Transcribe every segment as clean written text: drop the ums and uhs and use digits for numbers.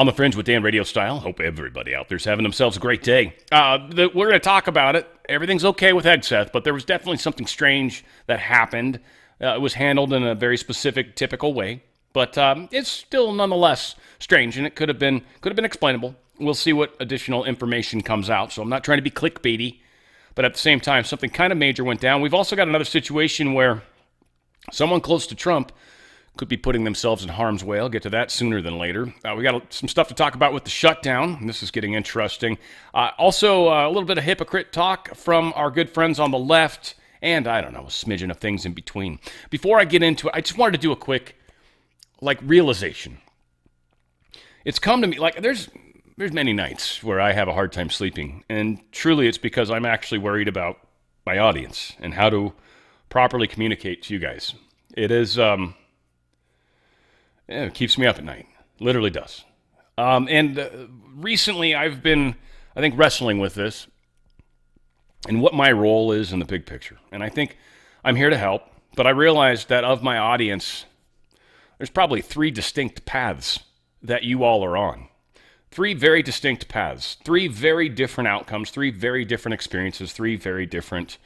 On the Fringe with Dan RadioStyle. Hope everybody out there's having themselves a great day. We're going to talk about it. Everything's okay with Hegseth, but there was definitely something strange that happened. It was handled in a very specific, typical way, but it's still nonetheless strange, and it could have been explainable. We'll see what additional information comes out. So I'm not trying to be clickbaity, but at the same time, something kind of major went down. We've also got another situation where someone close to Trump could be putting themselves in harm's way. I'll get to that sooner than later. We got some stuff to talk about with the shutdown. This is getting interesting. Also, a little bit of hypocrite talk from our good friends on the left, and I don't know, a smidgen of things in between. Before I get into it, I just wanted to do a quick, realization. It's come to me, there's many nights where I have a hard time sleeping, and truly it's because I'm actually worried about my audience and how to properly communicate to you guys. It is, it keeps me up at night. Literally does. Recently I've been, I think, wrestling with this and what my role is in the big picture. And I think I'm here to help, but I realize that of my audience, there's probably 3 distinct paths that you all are on. 3 very distinct paths, 3 very different outcomes, 3 very different experiences, 3 very different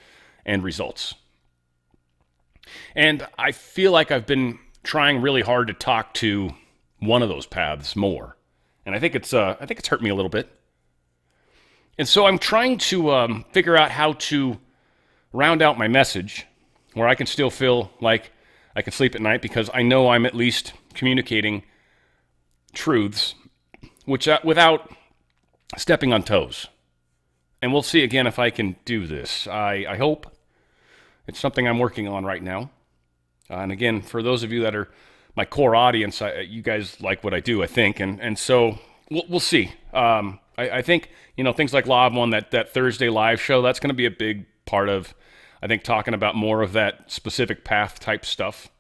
end results. And I feel like I've been trying really hard to talk to one of those paths more. And I think it's hurt me a little bit. And so I'm trying to figure out how to round out my message where I can still feel like I can sleep at night because I know I'm at least communicating truths without stepping on toes. And we'll see again if I can do this. I hope. It's something I'm working on right now. And again, for those of you that are my core audience, you guys like what I do, I think. And so we'll see. I think, things like Law of One, that Thursday live show, that's going to be a big part of, I think, talking about more of that specific path type stuff.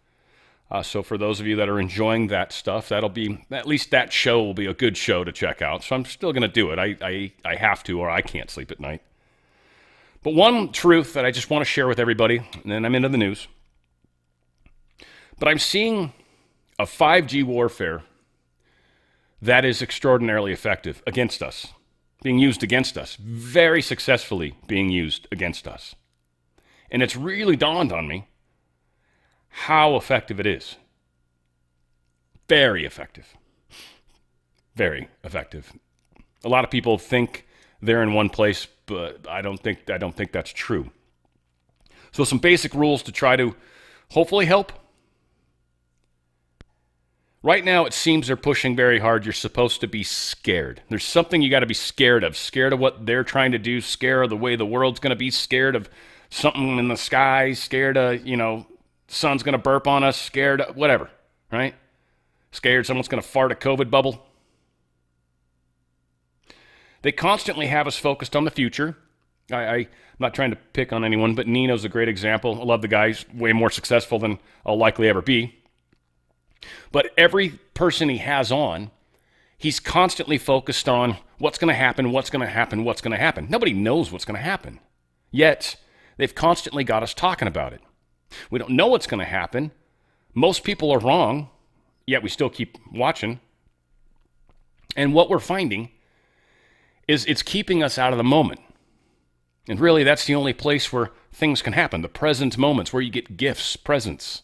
So for those of you that are enjoying that stuff, that'll be, at least that show will be a good show to check out. So I'm still going to do it. I have to, or I can't sleep at night. But one truth that I just want to share with everybody, and then I'm into the news. But I'm seeing a 5G warfare that is extraordinarily effective against us, being used against us, very successfully being used against us. And it's really dawned on me how effective it is. Very effective. Very effective. A lot of people think they're in one place, but I don't think that's true. So some basic rules to try to hopefully help. Right now, it seems they're pushing very hard. You're supposed to be scared. There's something you got to be scared of. Scared of what they're trying to do. Scared of the way the world's going to be. Scared of something in the sky. Scared of, the sun's going to burp on us. Scared of whatever, right? Scared someone's going to fart a COVID bubble. They constantly have us focused on the future. I'm not trying to pick on anyone, but Nino's a great example. I love the guy. He's way more successful than I'll likely ever be. But every person he has on, he's constantly focused on what's going to happen, what's going to happen, what's going to happen. Nobody knows what's going to happen. Yet, they've constantly got us talking about it. We don't know what's going to happen. Most people are wrong, yet we still keep watching. And what we're finding is it's keeping us out of the moment. And really, that's the only place where things can happen, the present moments, where you get gifts, presents.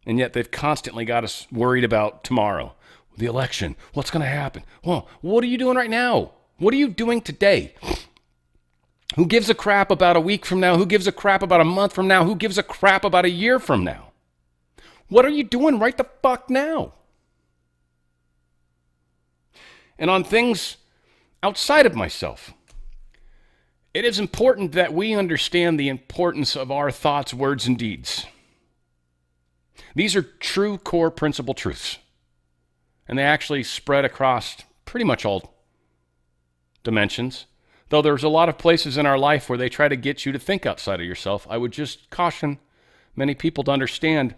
And yet they've constantly got us worried about tomorrow, the election, what's going to happen. Well, what are you doing right now? What are you doing today? Who gives a crap about a week from now? Who gives a crap about a month from now? Who gives a crap about a year from now? What are you doing right the fuck now? And on things outside of myself, it is important that we understand the importance of our thoughts, words, and deeds. These are true core principle truths, and they actually spread across pretty much all dimensions. Though there's a lot of places in our life where they try to get you to think outside of yourself, I would just caution many people to understand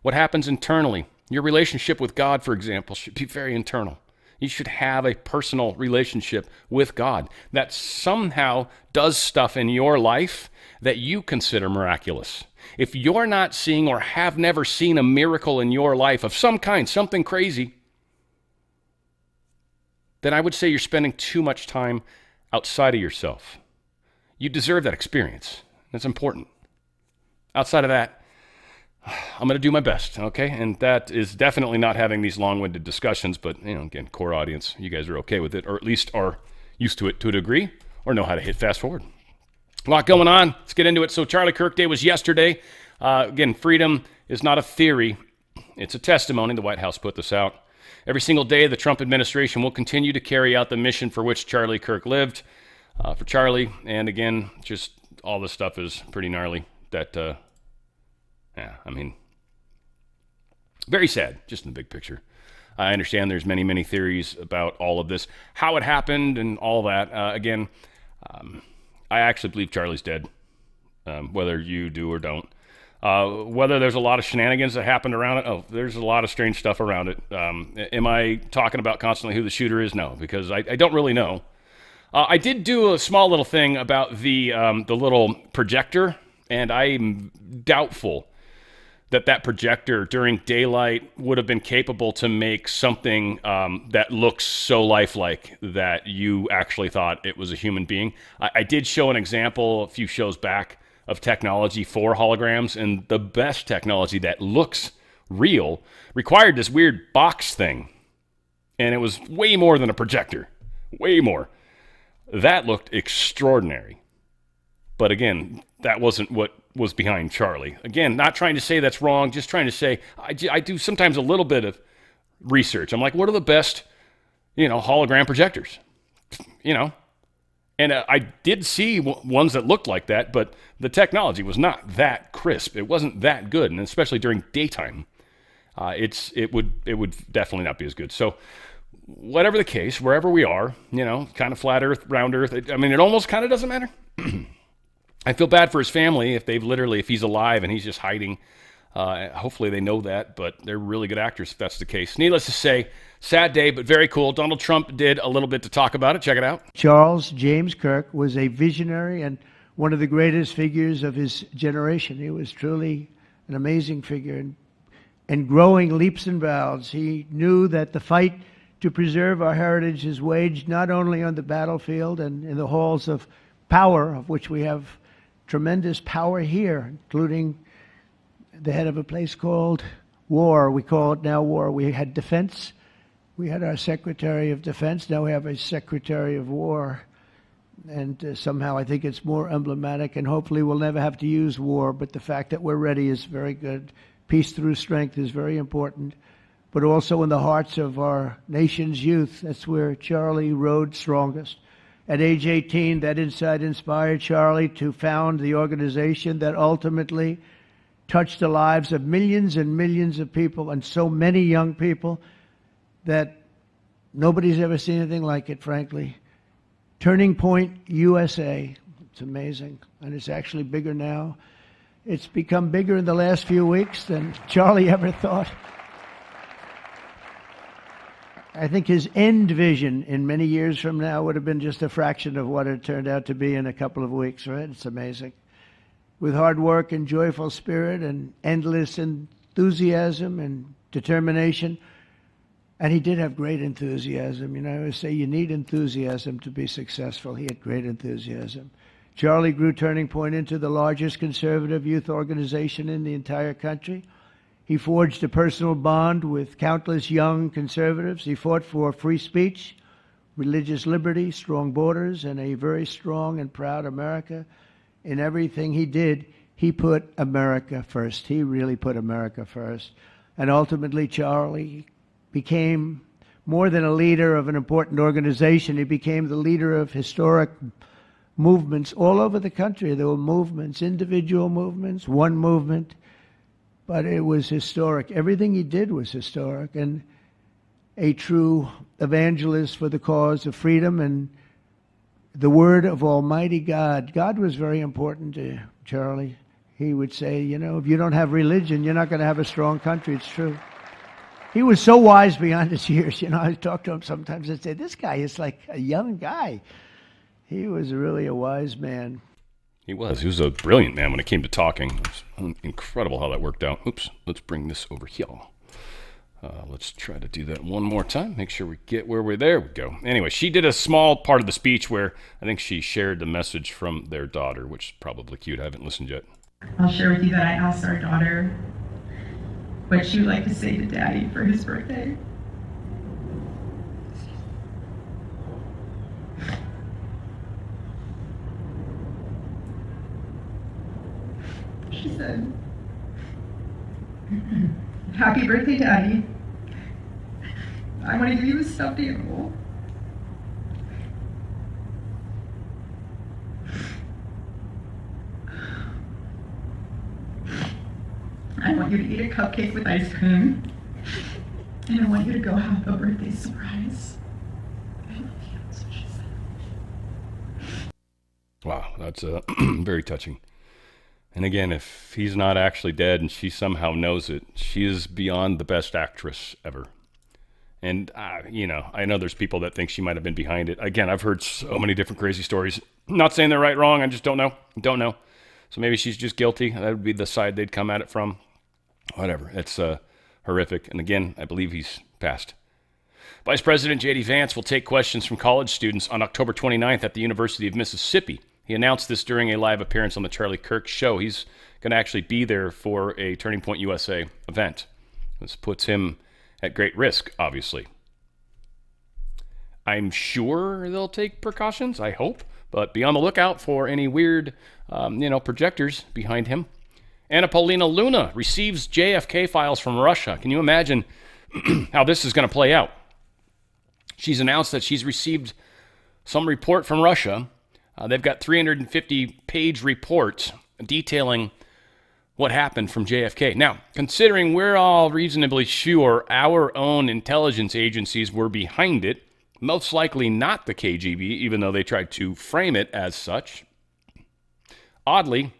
what happens internally. Your relationship with God, for example, should be very internal. You should have a personal relationship with God that somehow does stuff in your life that you consider miraculous. If you're not seeing or have never seen a miracle in your life of some kind, something crazy, then I would say you're spending too much time outside of yourself. You deserve that experience. That's important. Outside of that, I'm going to do my best, okay? And that is definitely not having these long-winded discussions, but, again, core audience, you guys are okay with it, or at least are used to it to a degree, or know how to hit fast forward. A lot going on. Let's get into it. So Charlie Kirk Day was yesterday. Again, freedom is not a theory. It's a testimony. The White House put this out. Every single day, the Trump administration will continue to carry out the mission for which Charlie Kirk lived. For Charlie, and again, just all this stuff is pretty gnarly. Very sad, just in the big picture. I understand there's many, many theories about all of this, how it happened and all that. I actually believe Charlie's dead, whether you do or don't. Whether there's a lot of shenanigans that happened around it, there's a lot of strange stuff around it. Am I talking about constantly who the shooter is? No, because I don't really know. I did do a small little thing about the little projector, and I'm doubtful that projector during daylight would have been capable to make something that looks so lifelike that you actually thought it was a human being. I did show an example a few shows back of technology for holograms, and the best technology that looks real required this weird box thing, and it was way more than a projector. Way more. That looked extraordinary. But again, that wasn't what was behind Charlie. Again, not trying to say that's wrong, just trying to say I do sometimes a little bit of research. I'm like, what are the best, hologram projectors? And I did see ones that looked like that, but the technology was not that crisp. It wasn't that good, and especially during daytime, it would definitely not be as good. So whatever the case, wherever we are, kind of flat earth, round earth, it almost kind of doesn't matter. I feel bad for his family if he's alive and he's just hiding. Hopefully they know that, but they're really good actors if that's the case. Needless to say, sad day, but very cool. Donald Trump did a little bit to talk about it. Check it out. Charles James Kirk was a visionary and one of the greatest figures of his generation. He was truly an amazing figure and growing leaps and bounds. He knew that the fight to preserve our heritage is waged not only on the battlefield and in the halls of power, of which we have tremendous power here, including the head of a place called war. We call it now war. We had defense. We had our Secretary of Defense. Now we have a Secretary of War. And somehow I think it's more emblematic, and hopefully we'll never have to use war, but the fact that we're ready is very good. Peace through strength is very important, but also in the hearts of our nation's youth. That's where Charlie rode strongest. At age 18, that insight inspired Charlie to found the organization that ultimately touched the lives of millions and millions of people, and so many young people that nobody's ever seen anything like it, frankly. Turning Point USA. It's amazing, and it's actually bigger now. It's become bigger in the last few weeks than Charlie ever thought. I think his end vision in many years from now would have been just a fraction of what it turned out to be in a couple of weeks, right? It's amazing. With hard work and joyful spirit and endless enthusiasm and determination. And he did have great enthusiasm. I always say you need enthusiasm to be successful. He had great enthusiasm. Charlie grew Turning Point into the largest conservative youth organization in the entire country. He forged a personal bond with countless young conservatives. He fought for free speech, religious liberty, strong borders, and a very strong and proud America. In everything he did, he put America first. He really put America first. And ultimately, Charlie became more than a leader of an important organization. He became the leader of historic movements all over the country. There were movements, individual movements, one movement. But it was historic. Everything he did was historic, and a true evangelist for the cause of freedom and the word of Almighty God. God was very important to Charlie. He would say, if you don't have religion, you're not going to have a strong country. It's true. He was so wise beyond his years. I talk to him sometimes and say, this guy is like a young guy. He was really a wise man. He was. He was a brilliant man when it came to talking. It was incredible how that worked out. Oops, let's bring this over here. Let's try to do that one more time. Make sure we get where we're there. We go. Anyway, she did a small part of the speech where I think she shared the message from their daughter, which is probably cute. I haven't listened yet. I'll share with you that I asked our daughter what she would like to say to Daddy for his birthday. She said, "Happy birthday, Daddy. I want to give you a stuffed animal. I want you to eat a cupcake with ice cream. And I want you to go have a birthday surprise. I love you," that's what she said. Wow, that's very touching. And again, if he's not actually dead and she somehow knows it, she is beyond the best actress ever. And, I know there's people that think she might have been behind it. Again, I've heard so many different crazy stories. Not saying they're right, wrong. I just don't know. Don't know. So maybe she's just guilty. That would be the side they'd come at it from. Whatever. It's horrific. And again, I believe he's passed. Vice President J.D. Vance will take questions from college students on October 29th at the University of Mississippi. He announced this during a live appearance on the Charlie Kirk Show. He's going to actually be there for a Turning Point USA event. This puts him at great risk, obviously. I'm sure they'll take precautions, I hope, but be on the lookout for any weird, projectors behind him. Anna Paulina Luna receives JFK files from Russia. Can you imagine how this is going to play out? She's announced that she's received some report from Russia. They've got 350-page reports detailing what happened from JFK. Now, considering we're all reasonably sure our own intelligence agencies were behind it, most likely not the KGB, even though they tried to frame it as such, oddly,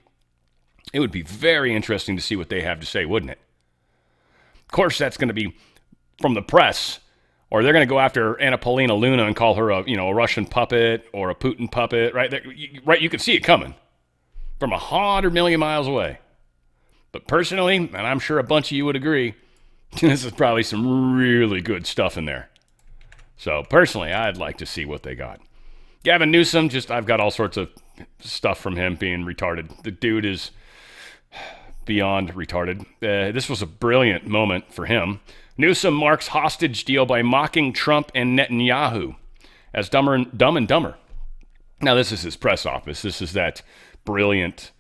it would be very interesting to see what they have to say, wouldn't it? Of course, that's going to be from the press, or they're going to go after Anna Paulina Luna and call her a Russian puppet or a Putin puppet, right? You can see it coming from 100 million miles away. But personally, and I'm sure a bunch of you would agree, this is probably some really good stuff in there. So personally, I'd like to see what they got. Gavin Newsom, I've got all sorts of stuff from him being retarded. The dude is beyond retarded. This was a brilliant moment for him. Newsom marks hostage deal by mocking Trump and Netanyahu as Dumb and Dumber. Now, this is his press office. This is that brilliant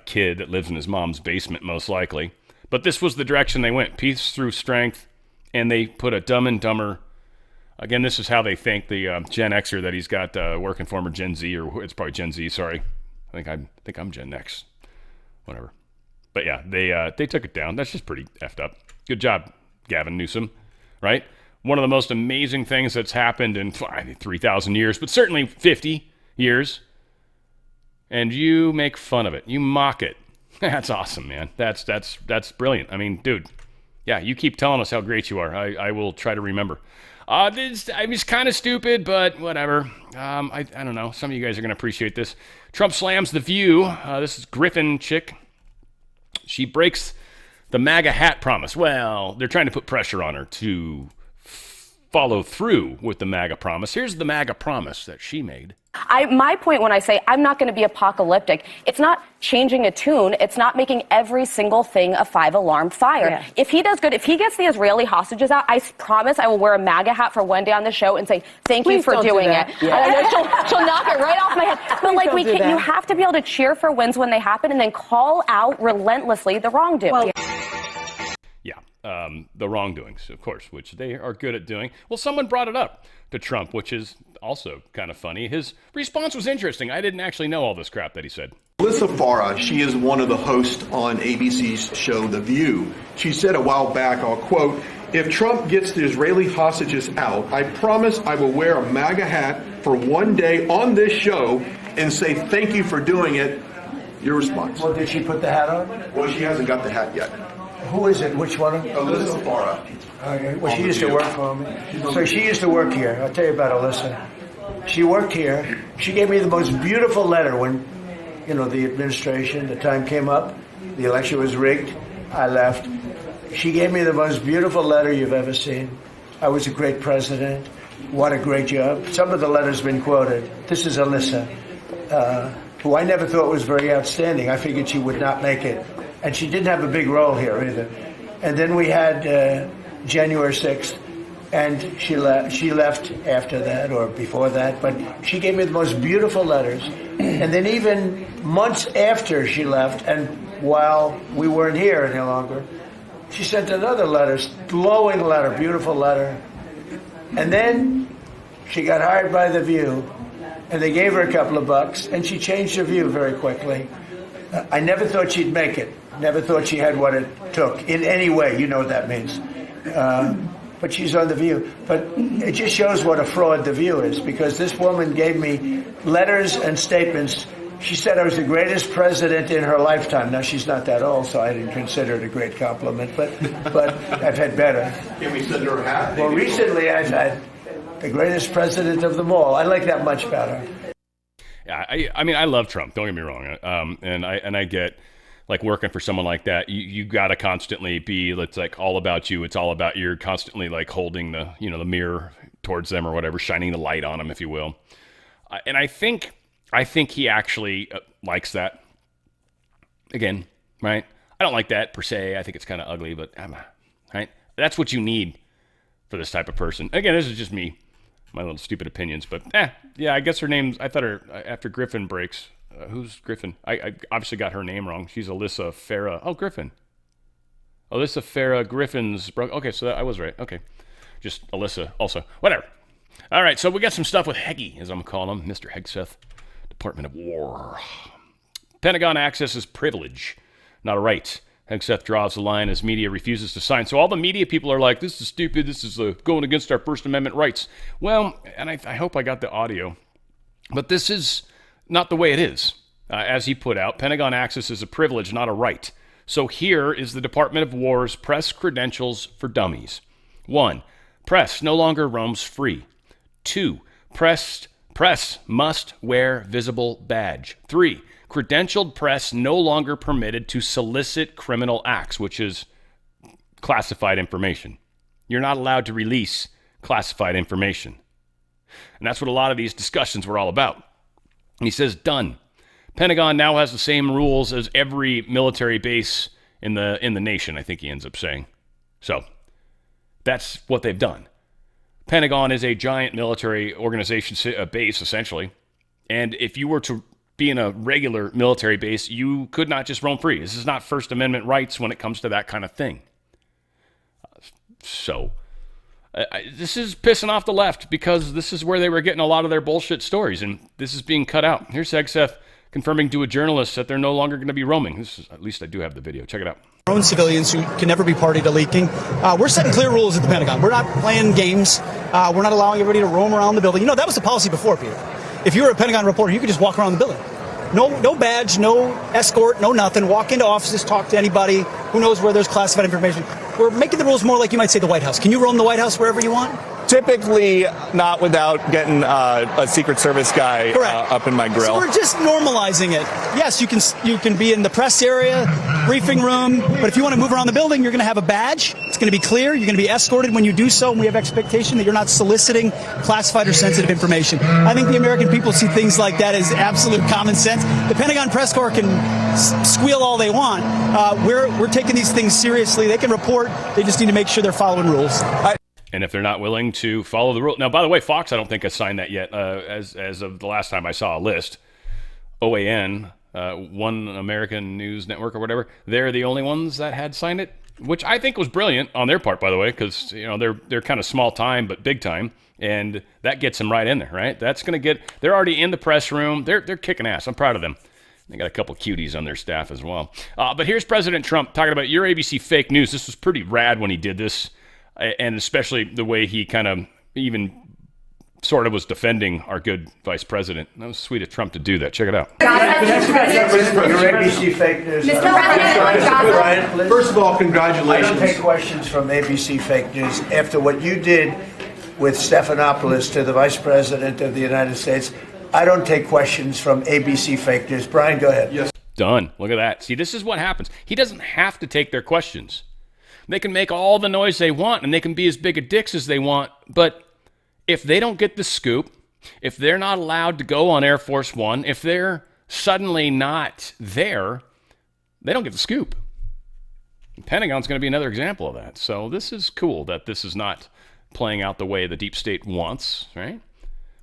kid that lives in his mom's basement, most likely. But this was the direction they went. Peace through strength. And they put a Dumb and Dumber. Again, this is how they thank the Gen Xer that he's got working for him, or Gen Z, or it's probably Gen Z, sorry. I think I'm Gen X. Whatever. But yeah, they took it down. That's just pretty effed up. Good job, Gavin Newsom, right? One of the most amazing things that's happened in 3,000 years, but certainly 50 years. And you make fun of it. You mock it. That's awesome, man. That's brilliant. I mean, dude, yeah, you keep telling us how great you are. I will try to remember. It's kind of stupid, but whatever. I don't know. Some of you guys are going to appreciate this. Trump slams The View. This is Griffin chick. She breaks the MAGA hat promise. Well, they're trying to put pressure on her to follow through with the MAGA promise. Here's the MAGA promise that she made. My point when I say I'm not going to be apocalyptic, it's not changing a tune. It's not making every single thing a 5-alarm fire. Yeah. If he does good, if he gets the Israeli hostages out, I promise I will wear a MAGA hat for one day on the show and say, thank you for doing it. Yeah. She'll knock it right off my head. But you have to be able to cheer for wins when they happen and then call out relentlessly the wrongdoing. Well, the wrongdoings, of course, which they are good at doing. Well, someone brought it up to Trump, which is also kind of funny. His response was interesting. I didn't actually know all this crap that he said. Alyssa Farah, she is one of the hosts on ABC's show The View. She said a while back, I'll quote, "If Trump gets the Israeli hostages out, I promise I will wear a MAGA hat for one day on this show and say thank you for doing it." Your response? Well, did she put the hat on? Well, she hasn't got the hat yet. Who is it? Which one? Alyssa Farah. Okay. Well, she used to work for me. So she used to work here. I'll tell you about Alyssa. She worked here. She gave me the most beautiful letter when, the administration, the time came up. The election was rigged. I left. She gave me the most beautiful letter you've ever seen. I was a great president. What a great job. Some of the letters have been quoted. This is Alyssa, who I never thought was very outstanding. I figured she would not make it. And she didn't have a big role here either. And then we had January 6th, and she left after that or before that. But she gave me the most beautiful letters. And then even months after she left, and while we weren't here any longer, she sent another letter, glowing letter, beautiful letter. And then she got hired by The View, and they gave her a couple of bucks, and she changed her view very quickly. I never thought she'd make it. Never thought she had what it took in any way. You know what that means. But she's on The View. But it just shows what a fraud The View is, because this woman gave me letters and statements. She said I was the greatest president in her lifetime. Now, she's not that old, so I didn't consider it a great compliment, but I've had better. Can we send her a hat? Well, recently I've had the greatest president of them all. I like that much better. Yeah, I mean, I love Trump. Don't get me wrong. And I get, like, working for someone like that, you got to constantly be, it's like all about you. It's all about you're constantly like holding the, the mirror towards them or whatever, shining the light on them, if you will. And I think he actually likes that. Again, right? I don't like that per se. I think it's kind of ugly, but right? That's what you need for this type of person. Again, this is just me, my little stupid opinions, but yeah, I guess her name's, I thought her, after Griffin breaks, who's Griffin? I obviously got her name wrong. She's Alyssa Farah. Oh, Griffin. Alyssa Farah Griffin's broke. Okay, so I was right. Okay. Just Alyssa also. Whatever. All right, so we got some stuff with Heggie, as I'm calling him, Mr. Hegseth. Department of War. Pentagon access is privilege, not a right. Hegseth draws the line as media refuses to sign. So all the media people are like, this is stupid. This is going against our First Amendment rights. Well, and I hope I got the audio, but this is not the way it is. As he put out, Pentagon access is a privilege, not a right. So here is the Department of War's press credentials for dummies. 1. Press no longer roams free. 2. Press must wear visible badge. 3. Credentialed press no longer permitted to solicit criminal acts, which is classified information. You're not allowed to release classified information. And that's what a lot of these discussions were all about. And he says, done. Pentagon now has the same rules as every military base in the nation, I think he ends up saying. So that's what they've done. Pentagon is a giant military organization base, essentially. And if you were to be in a regular military base, you could not just roam free. This is not First Amendment rights when it comes to that kind of thing. So this is pissing off the left, because this is where they were getting a lot of their bullshit stories, and this is being cut out. Here's Hegseth confirming to a journalist that they're no longer going to be roaming. At least I do have the video. Check it out. Our own civilians who can never be party to leaking. We're setting clear rules at the Pentagon. We're not playing games. We're not allowing everybody to roam around the building. That was the policy before, Peter. If you were a Pentagon reporter, you could just walk around the building. No badge, no escort, no nothing. Walk into offices, talk to anybody. Who knows where there's classified information. We're making the rules more like you might say the White House. Can you roam the White House wherever you want? Typically not without getting a Secret Service guy up in my grill. So we're just normalizing it. Yes, you can be in the press area, briefing room, but if you want to move around the building, you're going to have a badge. It's going to be clear. You're going to be escorted when you do so, and we have expectation that you're not soliciting classified or sensitive information. I think the American people see things like that as absolute common sense. The Pentagon press corps can squeal all they want. We're taking these things seriously. They can report. They just need to make sure they're following rules. And if they're not willing to follow the rule. Now, by the way, Fox, I don't think has signed that yet. As of the last time I saw a list, OAN, One American News Network or whatever, they're the only ones that had signed it, which I think was brilliant on their part, by the way, because they're kind of small time but big time, and that gets them right in there, right? That's going to get. They're already in the press room. They're kicking ass. I'm proud of them. They got a couple cuties on their staff as well. But here's President Trump talking about your ABC fake news. This was pretty rad when he did this. And especially the way he kind of even sort of was defending our good vice president. That was sweet of Trump to do that. Check it out. Your ABC fake news. Brian, First of all, congratulations. I don't take questions from ABC fake news. After what you did with Stephanopoulos to the vice president of the United States, I don't take questions from ABC fake news. Brian, go ahead. Yes. Done. Look at that. See, this is what happens. He doesn't have to take their questions. They can make all the noise they want, and they can be as big a dicks as they want, but if they don't get the scoop, if they're not allowed to go on Air Force One, if they're suddenly not there, they don't get the scoop. The Pentagon's going to be another example of that. So this is cool that this is not playing out the way the deep state wants, right?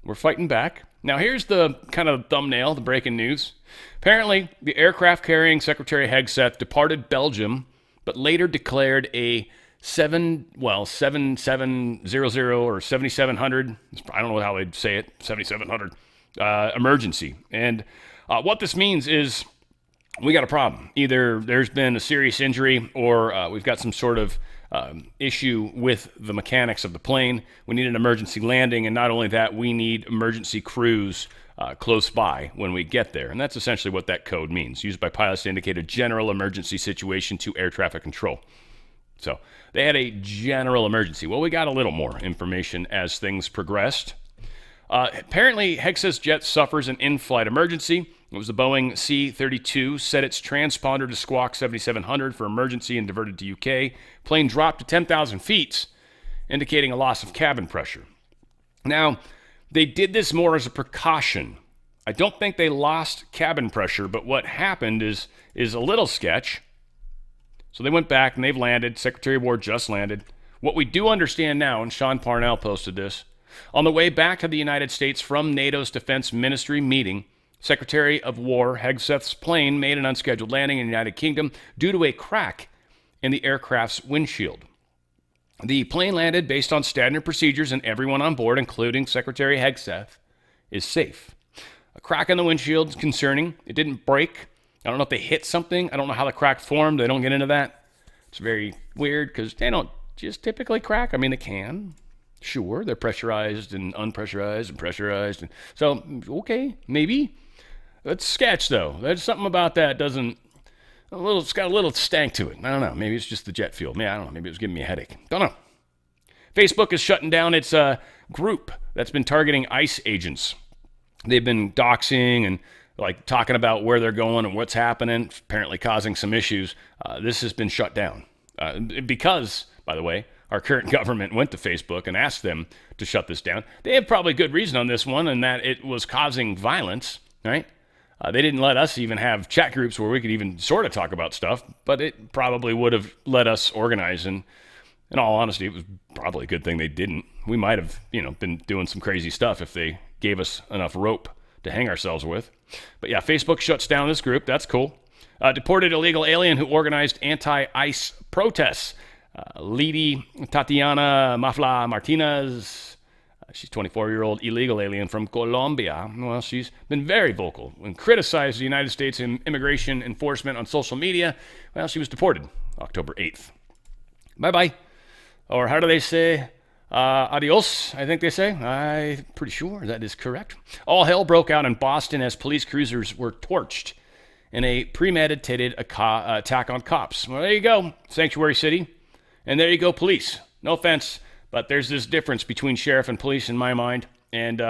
We're fighting back. Now here's the kind of thumbnail, the breaking news. Apparently, the aircraft-carrying Secretary Hegseth departed Belgium, but later declared a 7700 or 7700, I don't know how they'd say it, 7700, emergency. And what this means is we got a problem. Either there's been a serious injury or we've got some sort of issue with the mechanics of the plane. We need an emergency landing, and not only that, we need emergency crews close by when we get there. And that's essentially what that code means, used by pilots to indicate a general emergency situation to air traffic control. So they had a general emergency. Well, we got a little more information as things progressed. Apparently, Hegseth's jet suffers an in-flight emergency. It was the Boeing C-32, set its transponder to squawk 7700 for emergency and diverted to UK. Plane dropped to 10,000 feet, indicating a loss of cabin pressure. Now, they did this more as a precaution. I don't think they lost cabin pressure, but what happened is a little sketch. So they went back and they've landed. Secretary of War just landed. What we do understand now, and Sean Parnell posted this, on the way back to the United States from NATO's Defense Ministry meeting, Secretary of War Hegseth's plane made an unscheduled landing in the United Kingdom due to a crack in the aircraft's windshield. The plane landed based on standard procedures, and everyone on board, including Secretary Hegseth, is safe. A crack in the windshield is concerning. It didn't break. I don't know if they hit something. I don't know how the crack formed. They don't get into that. It's very weird because they don't just typically crack. I mean, they can. Sure, they're pressurized and unpressurized and pressurized. And so, okay, maybe. That's sketch, though. There's something about that it's got a little stank to it. I don't know. Maybe it's just the jet fuel. I don't know. Maybe it was giving me a headache. Don't know. Facebook is shutting down its group that's been targeting ICE agents. They've been doxing and talking about where they're going and what's happening, apparently causing some issues. This has been shut down because, by the way, our current government went to Facebook and asked them to shut this down. They have probably good reason on this one, and that it was causing violence, right? They didn't let us even have chat groups where we could even sort of talk about stuff, but it probably would have let us organize. And in all honesty, it was probably a good thing they didn't. We might have, been doing some crazy stuff if they gave us enough rope to hang ourselves with. But yeah, Facebook shuts down this group. That's cool. Deported illegal alien who organized anti-ICE protests. Lady Tatiana Mafla Martinez. She's a 24-year-old illegal alien from Colombia. Well, she's been very vocal and criticized the United States immigration enforcement on social media. Well, she was deported October 8th. Bye-bye. Or how do they say? Adios, I think they say. I'm pretty sure that is correct. All hell broke out in Boston as police cruisers were torched in a premeditated attack on cops. Well, there you go, Sanctuary City. And there you go, police. No offense, but there's this difference between sheriff and police in my mind. And,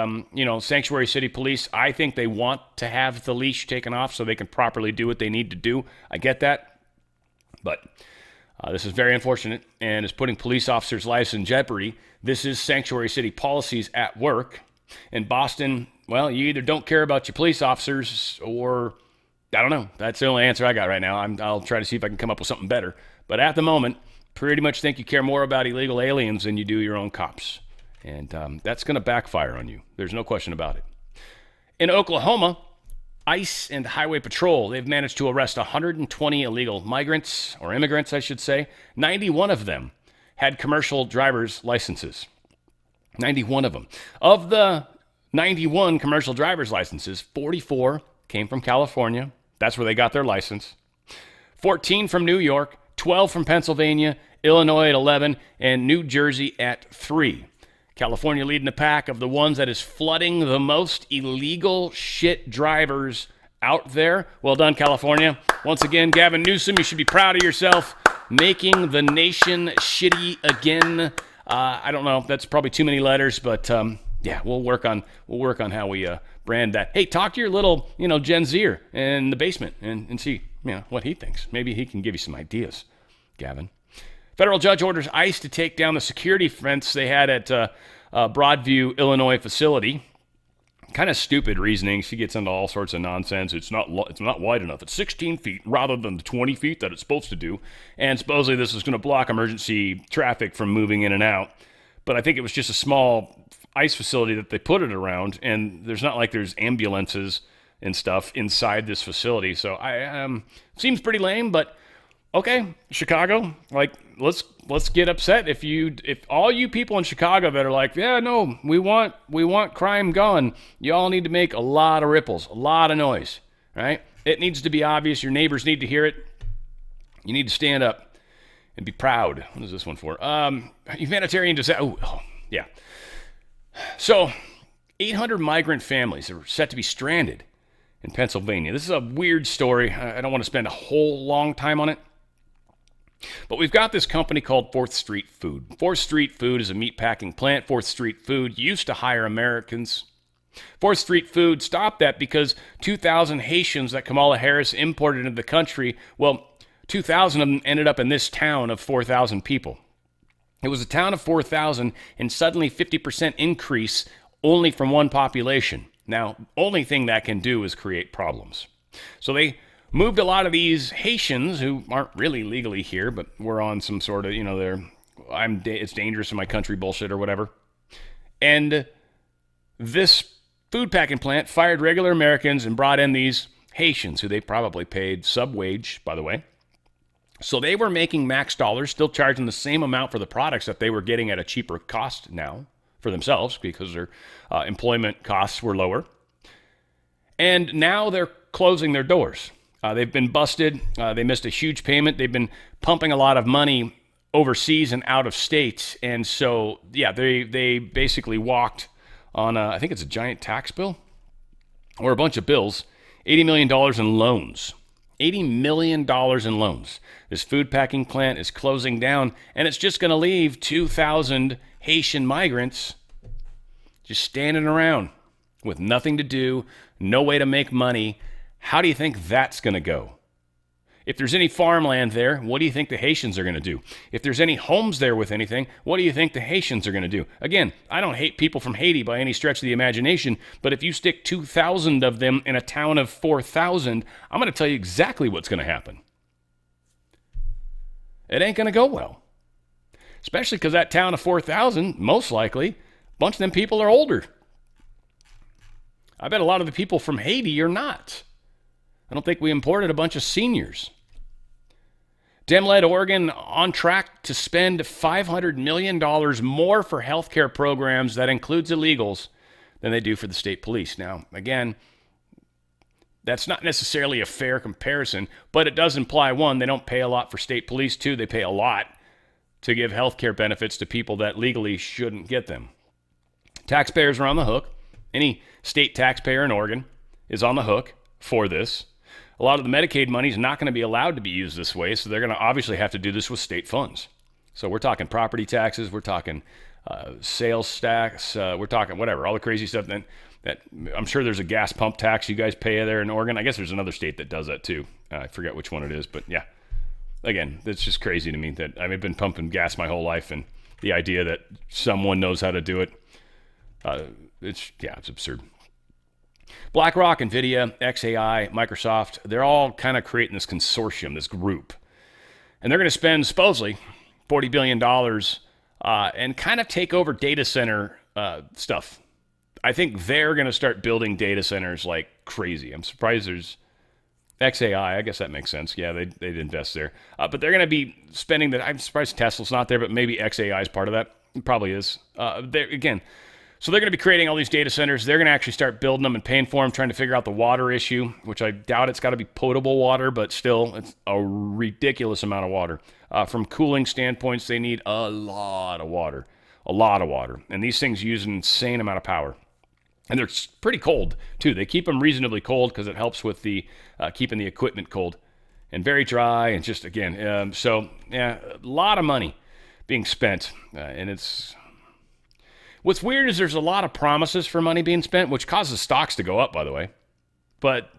Sanctuary City police, I think they want to have the leash taken off so they can properly do what they need to do. I get that. But this is very unfortunate and is putting police officers' lives in jeopardy. This is Sanctuary City policies at work. In Boston, well, you either don't care about your police officers or, I don't know. That's the only answer I got right now. I'll try to see if I can come up with something better. But at the moment, pretty much think you care more about illegal aliens than you do your own cops. And that's going to backfire on you. There's no question about it. In Oklahoma, ICE and Highway Patrol, they've managed to arrest 120 illegal migrants, or immigrants, I should say. 91 of them had commercial driver's licenses. 91 of them. Of the 91 commercial driver's licenses, 44 came from California. That's where they got their license. 14 from New York, 12 from Pennsylvania, Illinois at 11, and New Jersey at 3. California leading the pack of the ones that is flooding the most illegal shit drivers out there. Well done, California. Once again, Gavin Newsom, you should be proud of yourself. Making the nation shitty again. I don't know. That's probably too many letters, but yeah, we'll work on how we brand that. Hey, talk to your little, Gen Zer in the basement and see, what he thinks. Maybe he can give you some ideas, Gavin. Federal judge orders ICE to take down the security fence they had at Broadview, Illinois facility. Kind of stupid reasoning. She gets into all sorts of nonsense. It's not wide enough. It's 16 feet rather than the 20 feet that it's supposed to do. And supposedly this is going to block emergency traffic from moving in and out. But I think it was just a small ICE facility that they put it around. And there's not like there's ambulances and stuff inside this facility. So seems pretty lame, but okay, Chicago, like let's get upset if all you people in Chicago that are like, yeah, no, we want crime gone. You all need to make a lot of ripples, a lot of noise, right? It needs to be obvious. Your neighbors need to hear it. You need to stand up and be proud. What is this one for? Humanitarian disaster. Oh, yeah. So 800 migrant families are set to be stranded in Pennsylvania. This is a weird story. I don't want to spend a whole long time on it. But we've got this company called 4th Street Food. 4th Street Food is a meatpacking plant. 4th Street Food used to hire Americans. 4th Street Food stopped that because 2,000 Haitians that Kamala Harris imported into the country, well, 2,000 of them ended up in this town of 4,000 people. It was a town of 4,000 and suddenly 50% increase only from one population. Now, only thing that can do is create problems. So they moved a lot of these Haitians who aren't really legally here, but were on some sort of, it's dangerous in my country bullshit or whatever. And this food packing plant fired regular Americans and brought in these Haitians who they probably paid sub-wage, by the way. So they were making max dollars, still charging the same amount for the products that they were getting at a cheaper cost now for themselves because their employment costs were lower. And now they're closing their doors. They've been busted. They missed a huge payment. They've been pumping a lot of money overseas and out of state. And so, yeah, they basically walked on, I think it's a giant tax bill or a bunch of bills, $80 million in loans. $80 million in loans. This food packing plant is closing down, and it's just going to leave 2,000 Haitian migrants just standing around with nothing to do, no way to make money. How do you think that's going to go? If there's any farmland there, what do you think the Haitians are going to do? If there's any homes there with anything, what do you think the Haitians are going to do? Again, I don't hate people from Haiti by any stretch of the imagination, but if you stick 2,000 of them in a town of 4,000, I'm going to tell you exactly what's going to happen. It ain't going to go well. Especially because that town of 4,000, most likely, a bunch of them people are older. I bet a lot of the people from Haiti are not. I don't think we imported a bunch of seniors. Dem-led Oregon on track to spend $500 million more for healthcare programs that includes illegals than they do for the state police. Now, again, that's not necessarily a fair comparison, but it does imply, one, they don't pay a lot for state police. Two, they pay a lot to give healthcare benefits to people that legally shouldn't get them. Taxpayers are on the hook. Any state taxpayer in Oregon is on the hook for this. A lot of the Medicaid money is not going to be allowed to be used this way, so they're going to obviously have to do this with state funds. So we're talking property taxes, we're talking sales tax, we're talking whatever, all the crazy stuff that I'm sure there's a gas pump tax you guys pay there in Oregon. I guess there's another state that does that too. I forget which one it is, but yeah. Again, it's just crazy to me that I've been pumping gas my whole life, and the idea that someone knows how to do it, it's absurd. BlackRock, NVIDIA, XAI, Microsoft, they're all kind of creating this consortium, this group. And they're going to spend, supposedly, $40 billion and kind of take over data center stuff. I think they're going to start building data centers like crazy. I'm surprised there's XAI. I guess that makes sense. Yeah, they'd invest there. But they're going to be spending that. I'm surprised Tesla's not there, but maybe XAI is part of that. It probably is. So they're going to be creating all these data centers. They're going to actually start building them and paying for them, trying to figure out the water issue, which I doubt it's got to be potable water, but still, it's a ridiculous amount of water. From cooling standpoints, they need a lot of water. And these things use an insane amount of power. And they're pretty cold, too. They keep them reasonably cold because it helps with the keeping the equipment cold. And very dry, and just, again, a lot of money being spent. And it's... What's weird is there's a lot of promises for money being spent, which causes stocks to go up, by the way. But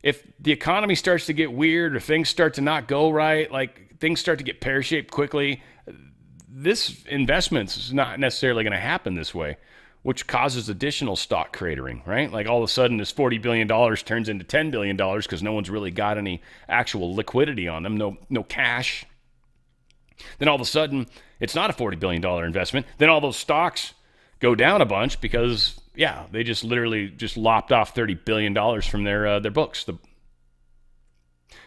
if the economy starts to get weird or things start to not go right, like things start to get pear-shaped quickly, this investment is not necessarily going to happen this way, which causes additional stock cratering, right? Like all of a sudden this $40 billion turns into $10 billion because no one's really got any actual liquidity on them, no cash. Then all of a sudden it's not a $40 billion investment. Then all those stocks go down a bunch because, yeah, they just literally just lopped off $30 billion from their books. The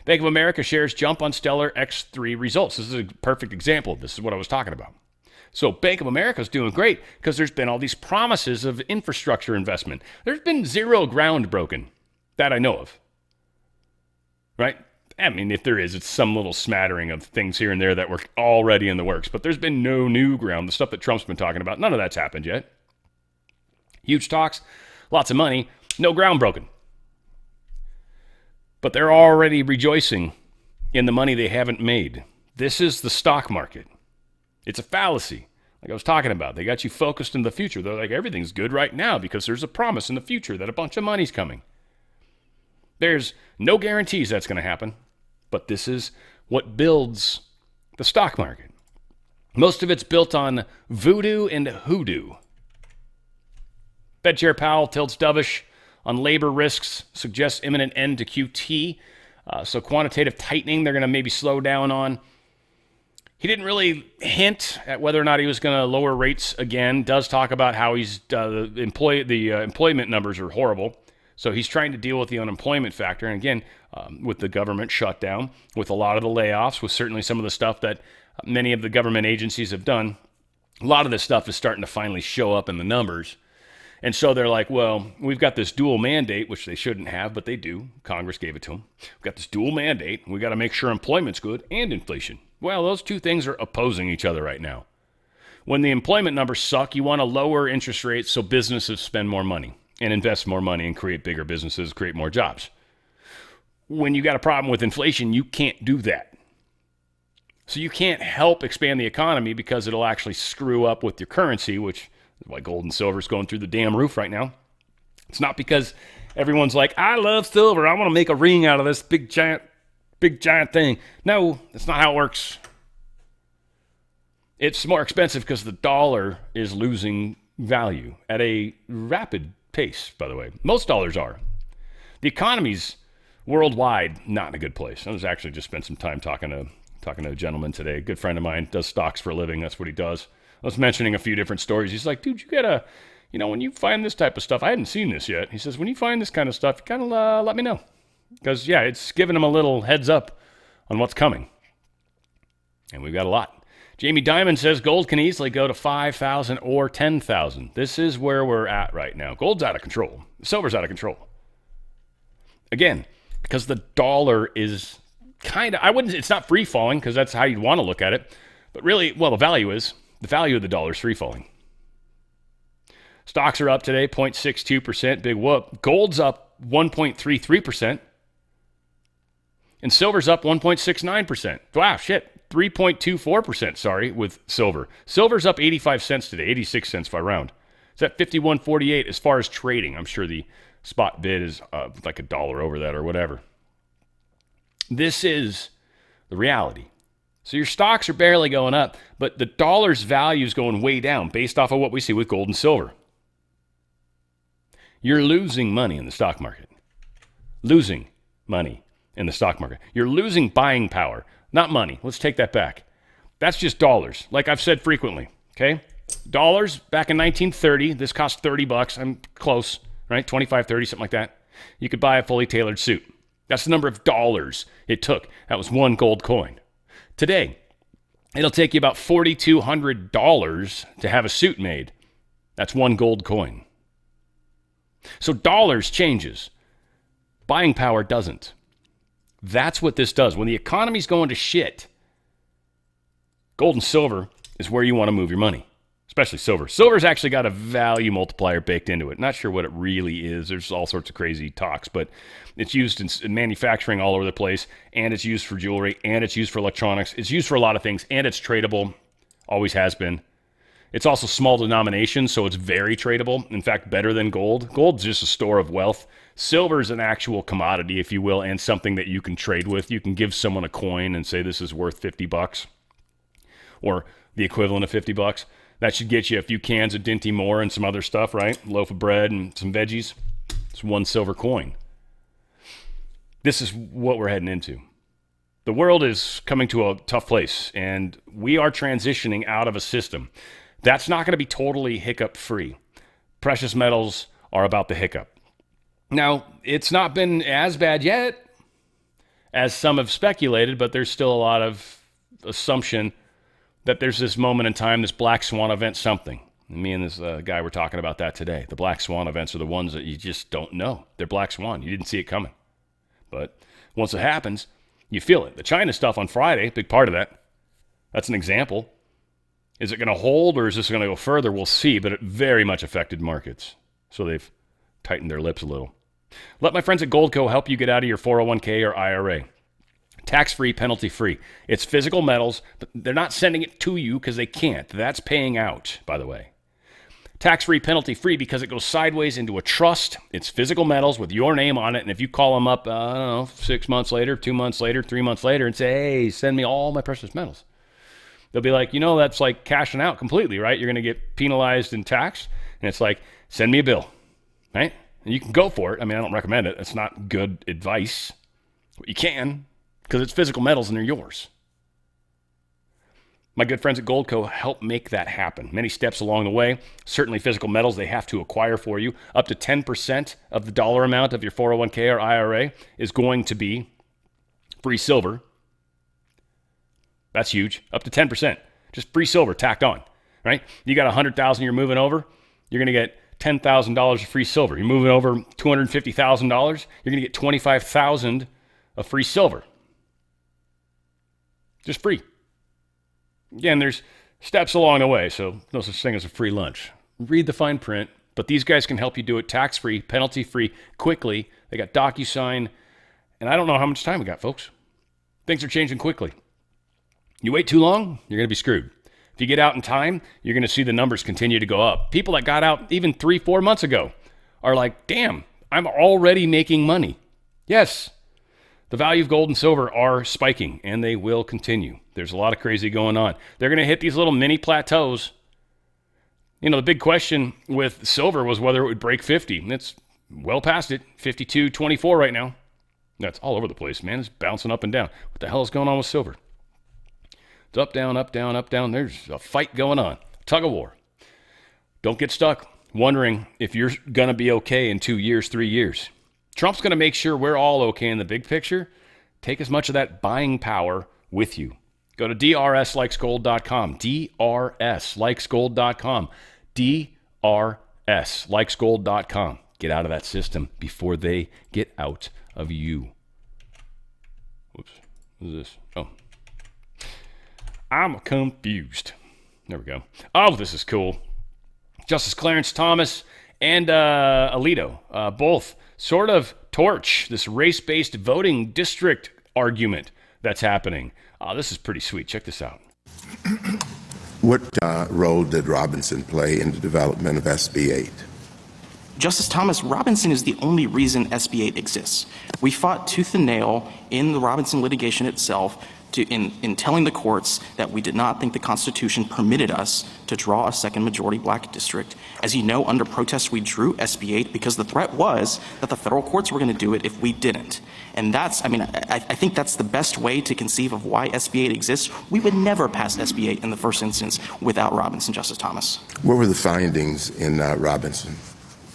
Bank of America shares jump on stellar X3 results. This is a perfect example. This is what I was talking about. So Bank of America is doing great because there's been all these promises of infrastructure investment. There's been zero ground broken that I know of, right? I mean, if there is, it's some little smattering of things here and there that were already in the works, but there's been no new ground. The stuff that Trump's been talking about, none of that's happened yet. Huge talks, lots of money, no ground broken. But they're already rejoicing in the money they haven't made. This is the stock market. It's a fallacy, like I was talking about. They got you focused in the future. They're like, everything's good right now because there's a promise in the future that a bunch of money's coming. There's no guarantees that's going to happen, but this is what builds the stock market. Most of it's built on voodoo and hoodoo. Fed Chair Powell tilts dovish on labor risks, suggests imminent end to QT. So quantitative tightening, they're going to maybe slow down on. He didn't really hint at whether or not he was going to lower rates again. Does talk about how he's the employment numbers are horrible. So he's trying to deal with the unemployment factor. And again, with the government shutdown, with a lot of the layoffs, with certainly some of the stuff that many of the government agencies have done, a lot of this stuff is starting to finally show up in the numbers. And so they're like, well, we've got this dual mandate, which they shouldn't have, but they do. Congress gave it to them. We've got this dual mandate. We got to make sure employment's good and inflation. Well, those two things are opposing each other right now. When the employment numbers suck, you want to lower interest rates so businesses spend more money and invest more money and create bigger businesses, create more jobs. When you got a problem with inflation, you can't do that. So you can't help expand the economy because it'll actually screw up with your currency, which is why gold and silver is going through the damn roof right now. It's not because everyone's like, I love silver, I want to make a ring out of this big giant thing. No, that's not how it works. It's more expensive because the dollar is losing value at a rapid pace, by the way. Most dollars are. The economy's worldwide not in a good place. I was actually just spent some time talking to a gentleman today. A good friend of mine does stocks for a living. That's what he does. I was mentioning a few different stories. He's like, dude, you gotta, when you find this type of stuff, I hadn't seen this yet. He says, when you find this kind of stuff, you kind of let me know. Because, yeah, it's giving him a little heads up on what's coming. And we've got a lot. Jamie Dimon says gold can easily go to 5,000 or 10,000. This is where we're at right now. Gold's out of control. Silver's out of control. Again, because the dollar is kind of, it's not free falling because that's how you'd want to look at it. But really, well, the value of the dollar is free falling. Stocks are up today, 0.62%, big whoop. Gold's up 1.33%. And silver's up 1.69%. Wow, shit. 3.24%, sorry, with silver. Silver's up 85 cents today, 86 cents by round. It's at 51.48 as far as trading. I'm sure the spot bid is like $1 over that or whatever. This is the reality. So your stocks are barely going up, but the dollar's value is going way down based off of what we see with gold and silver. You're losing money in the stock market. Losing money in the stock market. You're losing buying power. Not money. Let's take that back. That's just dollars, like I've said frequently, okay? Dollars back in 1930, this cost $30. I'm close, right? 25, 30, something like that. You could buy a fully tailored suit. That's the number of dollars it took. That was one gold coin. Today, it'll take you about $4,200 to have a suit made. That's one gold coin. So dollars changes. Buying power doesn't. That's what this does. When the economy's going to shit, gold and silver is where you want to move your money, especially silver. Silver's actually got a value multiplier baked into it. Not sure what it really is. There's all sorts of crazy talks, but it's used in manufacturing all over the place, and it's used for jewelry, and it's used for electronics. It's used for a lot of things, and it's tradable. Always has been. It's also small denomination, so it's very tradable. In fact, better than gold. Gold's just a store of wealth. Silver is an actual commodity, if you will, and something that you can trade with. You can give someone a coin and say this is worth $50 or the equivalent of $50. That should get you a few cans of Dinty Moore and some other stuff, right? A loaf of bread and some veggies. It's one silver coin. This is what we're heading into. The world is coming to a tough place, and we are transitioning out of a system. That's not going to be totally hiccup-free. Precious metals are about the hiccup. Now, it's not been as bad yet as some have speculated, but there's still a lot of assumption that there's this moment in time, this black swan event, something. And me and this guy were talking about that today. The black swan events are the ones that you just don't know. They're black swan. You didn't see it coming. But once it happens, you feel it. The China stuff on Friday, big part of that. That's an example. Is it going to hold or is this going to go further? We'll see, but it very much affected markets. So they've tightened their lips a little. Let my friends at Goldco help you get out of your 401k or IRA. Tax-free, penalty-free. It's physical metals, but they're not sending it to you because they can't. That's paying out, by the way. Tax-free, penalty-free because it goes sideways into a trust. It's physical metals with your name on it, and if you call them up, 6 months later, 2 months later, 3 months later, and say, hey, send me all my precious metals, they'll be like, that's like cashing out completely, right? You're going to get penalized and taxed. And it's like, send me a bill, right? And you can go for it. I mean, I don't recommend it. It's not good advice. But you can, because it's physical metals and they're yours. My good friends at Goldco help make that happen. Many steps along the way. Certainly physical metals they have to acquire for you. Up to 10% of the dollar amount of your 401k or IRA is going to be free silver. That's huge. Up to 10%. Just free silver tacked on, right? You got $100,000 you're moving over, you're going to get $10,000 of free silver. You're moving over $250,000, you're going to get $25,000 of free silver. Just free. Again, there's steps along the way, so no such thing as a free lunch. Read the fine print, but these guys can help you do it tax-free, penalty-free, quickly. They got DocuSign, and I don't know how much time we got, folks. Things are changing quickly. You wait too long, you're going to be screwed. If you get out in time, you're going to see the numbers continue to go up. People that got out even 3-4 months ago are like, damn, I'm already making money. Yes, the value of gold and silver are spiking, and they will continue. There's a lot of crazy going on. They're going to hit these little mini plateaus. The big question with silver was whether it would break 50. And it's well past it, 52.24 right now. That's all over the place, man. It's bouncing up and down. What the hell is going on with silver? It's up, down, up, down, up, down. There's a fight going on. Tug of war. Don't get stuck wondering if you're going to be okay in 2 years, 3 years. Trump's going to make sure we're all okay in the big picture. Take as much of that buying power with you. Go to drslikesgold.com. drslikesgold.com. drslikesgold.com. Get out of that system before they get out of you. Whoops. What is this? Oh. I'm confused. There we go. Oh, this is cool. Justice Clarence Thomas and Alito both sort of torch this race-based voting district argument that's happening. This is pretty sweet. Check this out. What role did Robinson play in the development of SB 8? Justice Thomas, Robinson is the only reason SB 8 exists. We fought tooth and nail in the Robinson litigation itself in telling the courts that we did not think the Constitution permitted us to draw a second majority black district. As you know, under protest, we drew SB 8 because the threat was that the federal courts were going to do it if we didn't. And I think that's the best way to conceive of why SB 8 exists. We would never pass SB 8 in the first instance without Robinson, Justice Thomas. What were the findings in Robinson?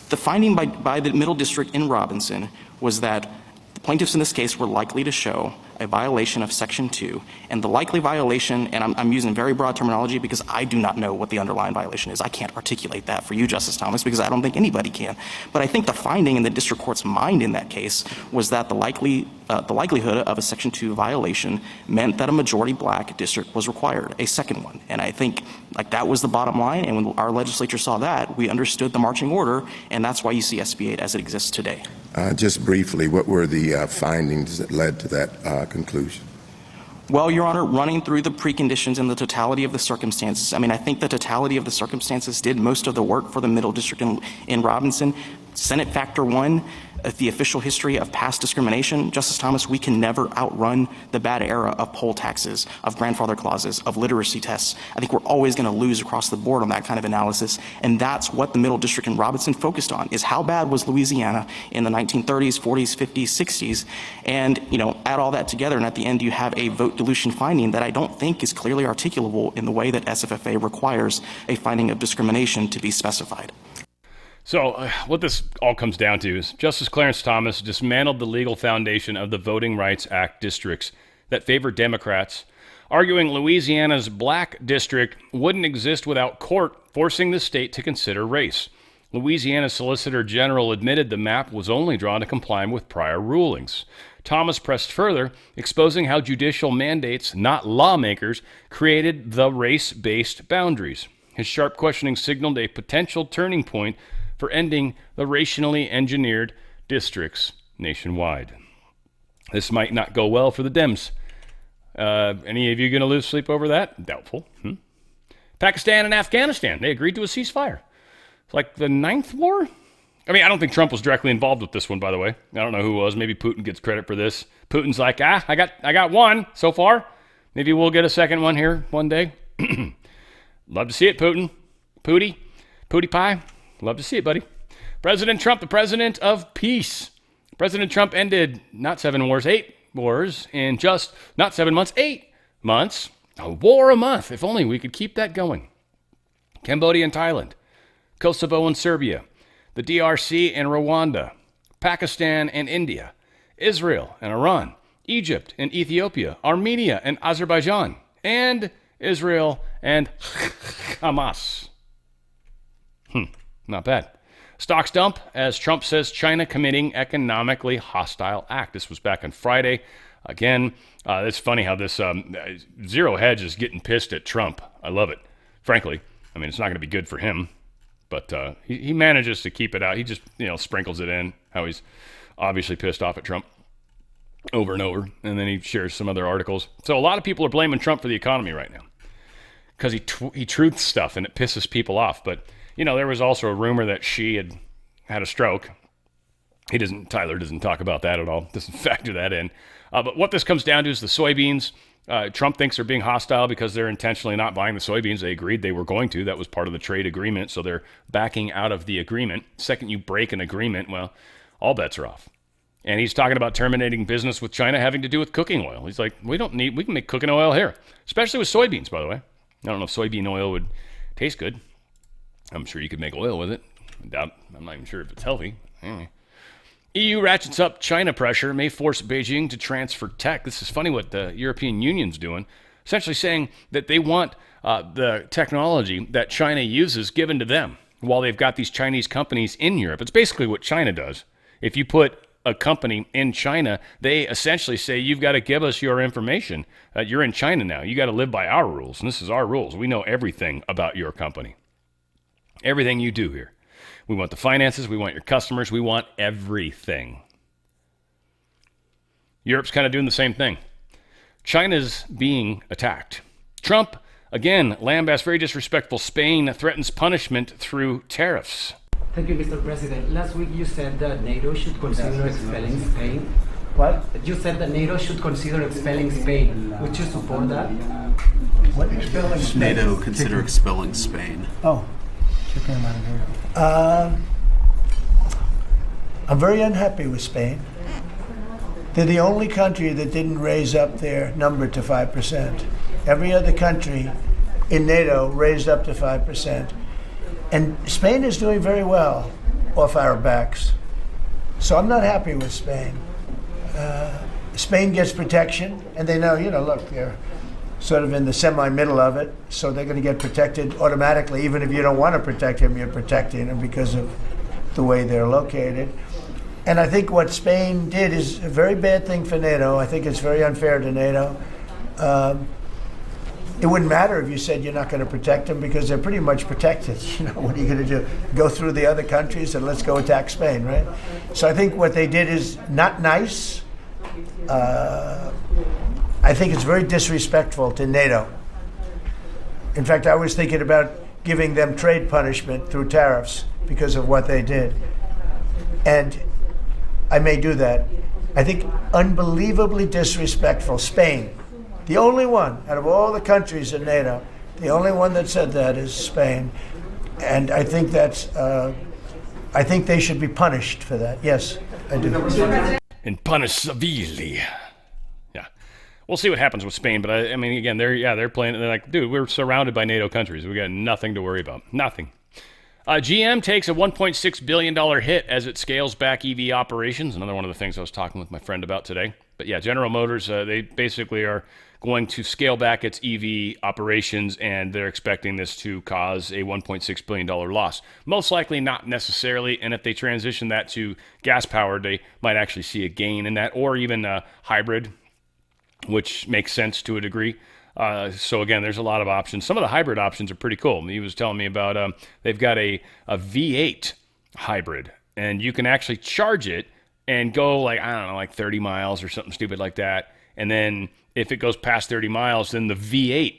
The finding by the Middle District in Robinson was that the plaintiffs in this case were likely to show a violation of Section 2, and the likely violation, and I'm using very broad terminology because I do not know what the underlying violation is. I can't articulate that for you, Justice Thomas, because I don't think anybody can. But I think the finding in the district court's mind in that case was that the likelihood of a Section 2 violation meant that a majority black district was required, a second one. And I think that was the bottom line, and when our legislature saw that, we understood the marching order, and that's why you see SB 8 as it exists today. Just briefly, what were the findings that led to that conclusion? Well, Your Honor, running through the preconditions and the totality of the circumstances, I mean, I think the totality of the circumstances did most of the work for the Middle District in Robinson. Senate Factor 1, the official history of past discrimination, Justice Thomas, we can never outrun the bad era of poll taxes, of grandfather clauses, of literacy tests. I think we're always going to lose across the board on that kind of analysis, and that's what the Middle District in Robinson focused on, is how bad was Louisiana in the 1930s, 40s, 50s, 60s, and, add all that together, and at the end you have a vote dilution finding that I don't think is clearly articulable in the way that SFFA requires a finding of discrimination to be specified. So what this all comes down to is Justice Clarence Thomas dismantled the legal foundation of the Voting Rights Act districts that favor Democrats, arguing Louisiana's black district wouldn't exist without court forcing the state to consider race. Louisiana's Solicitor General admitted the map was only drawn to comply with prior rulings. Thomas pressed further, exposing how judicial mandates, not lawmakers, created the race-based boundaries. His sharp questioning signaled a potential turning point for ending the racially engineered districts nationwide. This might not go well for the Dems. Any of you going to lose sleep over that? Doubtful. Pakistan and Afghanistan, they agreed to a ceasefire. It's like the 9th war? I mean, I don't think Trump was directly involved with this one, by the way. I don't know who was. Maybe Putin gets credit for this. Putin's like, I got one so far. Maybe we'll get a second one here one day. Love to see it, Putin. Pootie pie. Love to see it, buddy. President Trump, the president of peace. President Trump ended not 7 wars, 8 wars in just not 7 months, 8 months. A war a month. If only we could keep that going. Cambodia and Thailand. Kosovo and Serbia. The DRC and Rwanda. Pakistan and India. Israel and Iran. Egypt and Ethiopia. Armenia and Azerbaijan. And Israel and Hamas. Not bad. Stocks dump as Trump says China committing economically hostile act. This was back on Friday. Again, it's funny how this Zero Hedge is getting pissed at Trump. I love it. Frankly, I mean, it's not going to be good for him, but he manages to keep it out. He just, sprinkles it in, how he's obviously pissed off at Trump over and over, and then he shares some other articles. So a lot of people are blaming Trump for the economy right now because he truths stuff and it pisses people off, but there was also a rumor that she had a stroke. Tyler doesn't talk about that at all. Doesn't factor that in. But what this comes down to is the soybeans. Trump thinks are being hostile because they're intentionally not buying the soybeans. They agreed they were going to. That was part of the trade agreement. So they're backing out of the agreement. Second you break an agreement, well, all bets are off. And he's talking about terminating business with China having to do with cooking oil. He's like, we can make cooking oil here, especially with soybeans, by the way. I don't know if soybean oil would taste good. I'm sure you could make oil with it. I'm not even sure if it's healthy. Anyway. EU ratchets up China pressure, may force Beijing to transfer tech. This is funny what the European Union's doing. Essentially saying that they want the technology that China uses given to them while they've got these Chinese companies in Europe. It's basically what China does. If you put a company in China, they essentially say, you've got to give us your information. You're in China now. You got to live by our rules. And this is our rules. We know everything about your company. Everything you do here. We want the finances. We want your customers. We want everything. Europe's kind of doing the same thing. China's being attacked. Trump, again, lambast, very disrespectful. Spain threatens punishment through tariffs. Thank you, Mr. President. Last week you said that NATO should consider expelling Spain. What? You said that NATO should consider expelling Spain. Would you support that? What expelling Spain? NATO consider expelling Spain. Oh. I'm very unhappy with Spain. They're the only country that didn't raise up their number to 5%. Every other country in NATO raised up to 5%. And Spain is doing very well off our backs. So I'm not happy with Spain. Spain gets protection, and they know, look, they're sort of in the semi-middle of it, so they're going to get protected automatically. Even if you don't want to protect him, you're protecting him because of the way they're located. And I think what Spain did is a very bad thing for NATO. I think it's very unfair to NATO. It wouldn't matter if you said you're not going to protect them because they're pretty much protected. What are you going to do? Go through the other countries and let's go attack Spain, right? So I think what they did is not nice. I think it's very disrespectful to NATO. In fact, I was thinking about giving them trade punishment through tariffs because of what they did. And I may do that. I think unbelievably disrespectful. Spain, the only one out of all the countries in NATO, the only one that said that is Spain. And I think I think they should be punished for that. Yes, I do. And punished severely. Yeah. We'll see what happens with Spain, but I mean, again, they're playing. They're like, dude, we're surrounded by NATO countries. We got nothing to worry about. Nothing. GM takes a $1.6 billion hit as it scales back EV operations. Another one of the things I was talking with my friend about today. But yeah, General Motors, they basically are going to scale back its EV operations, and they're expecting this to cause a $1.6 billion loss. Most likely not necessarily, and if they transition that to gas-powered, they might actually see a gain in that, or even a hybrid, which makes sense to a degree. So again, there's a lot of options. Some of the hybrid options are pretty cool. He was telling me about they've got a V8 hybrid, and you can actually charge it and go like 30 miles or something stupid like that. And then if it goes past 30 miles, then the V8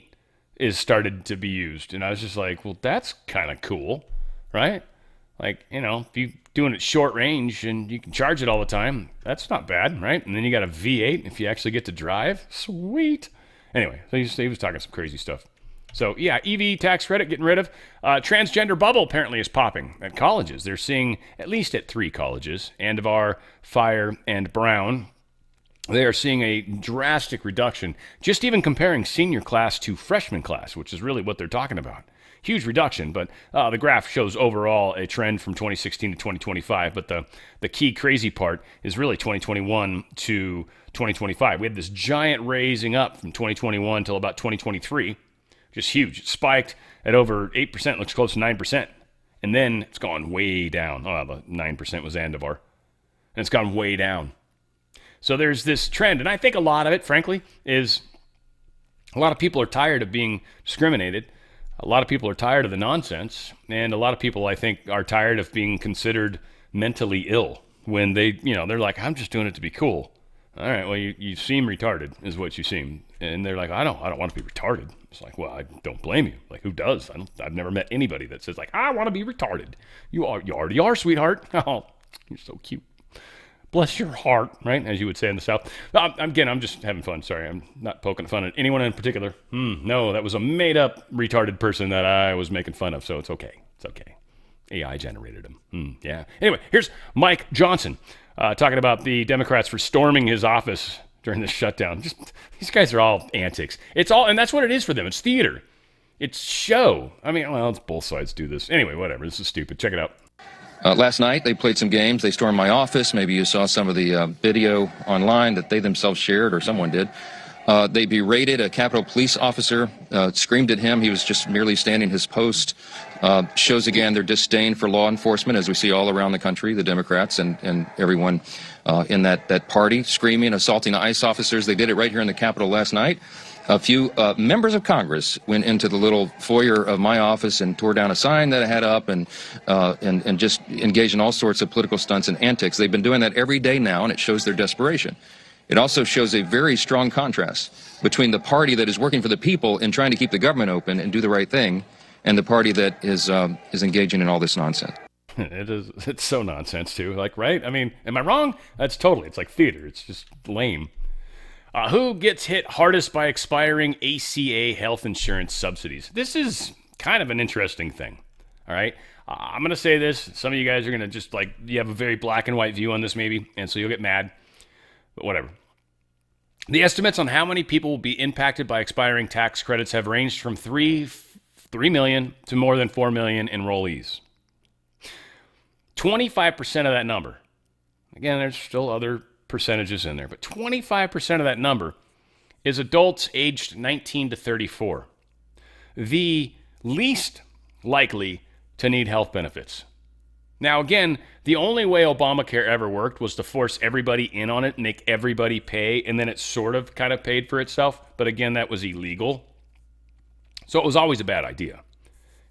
is started to be used. And I was just like, well, that's kind of cool, right? Like, if you're doing it short range and you can charge it all the time, that's not bad, right? And then you got a V8 if you actually get to drive. Sweet. Anyway, so he was talking some crazy stuff. So, yeah, EV tax credit getting rid of. Transgender bubble apparently is popping at colleges. They're seeing, at least at 3 colleges, Andover, Fire, and Brown, they are seeing a drastic reduction, just even comparing senior class to freshman class, which is really what they're talking about. Huge reduction, but the graph shows overall a trend from 2016 to 2025. But the key crazy part is really 2021 to 2025. We had this giant raising up from 2021 until about 2023, just huge. It spiked at over 8%, looks close to 9%. And then it's gone way down. Oh, the 9% was Andover. And it's gone way down. So there's this trend, and I think a lot of it, frankly, is a lot of people are tired of being discriminated. A lot of people are tired of the nonsense, and a lot of people, I think, are tired of being considered mentally ill when they're like, I'm just doing it to be cool. All right, well, you seem retarded is what you seem. And they're like, I don't want to be retarded. It's like, well, I don't blame you. Like, who does? I've never met anybody that says, like, I want to be retarded. You already are, sweetheart. Oh, you're so cute. Bless your heart, right? As you would say in the South. Again, I'm just having fun. Sorry, I'm not poking fun at anyone in particular. No, that was a made-up retarded person that I was making fun of, so it's okay. It's okay. AI generated him. Yeah. Anyway, here's Mike Johnson talking about the Democrats for storming his office during this shutdown. These guys are all antics. And that's what it is for them. It's theater. It's show. I mean, well, it's both sides do this. Anyway, whatever. This is stupid. Check it out. Last night, they played some games. They stormed my office. Maybe you saw some of the video online that they themselves shared, or someone did. They berated a Capitol Police officer, screamed at him. He was just merely standing his post. Shows again their disdain for law enforcement, as we see all around the country, the Democrats and everyone in that party, screaming, assaulting ICE officers. They did it right here in the Capitol last night. A few members of Congress went into the little foyer of my office and tore down a sign that I had up and just engaged in all sorts of political stunts and antics. They've been doing that every day now, and it shows their desperation. It also shows a very strong contrast between the party that is working for the people and trying to keep the government open and do the right thing, and the party that is engaging in all this nonsense. It's so nonsense, too. Like, right? I mean, am I wrong? It's like theater. It's just lame. Who gets hit hardest by expiring ACA health insurance subsidies? This is kind of an interesting thing, all right? I'm going to say this. Some of you guys are going to just you have a very black and white view on this maybe, and so you'll get mad, but whatever. The estimates on how many people will be impacted by expiring tax credits have ranged from 3 million to more than 4 million enrollees. 25% of that number, again, there's still other percentages in there, but 25% of that number is adults aged 19 to 34. The least likely to need health benefits. Now, again, the only way Obamacare ever worked was to force everybody in on it, make everybody pay, and then it sort of kind of paid for itself. But again, that was illegal. So it was always a bad idea.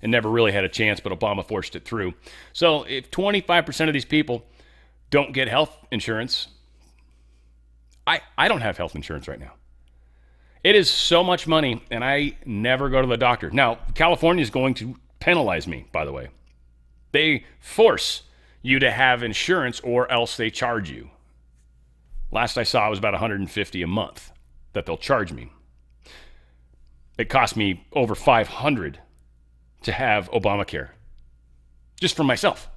It never really had a chance, but Obama forced it through. So if 25% of these people don't get health insurance, I don't have health insurance right now. It is so much money, and I never go to the doctor. Now, California is going to penalize me, by the way. They force you to have insurance or else they charge you. Last I saw, it was about $150 a month that they'll charge me. It cost me over $500 to have Obamacare, just for myself.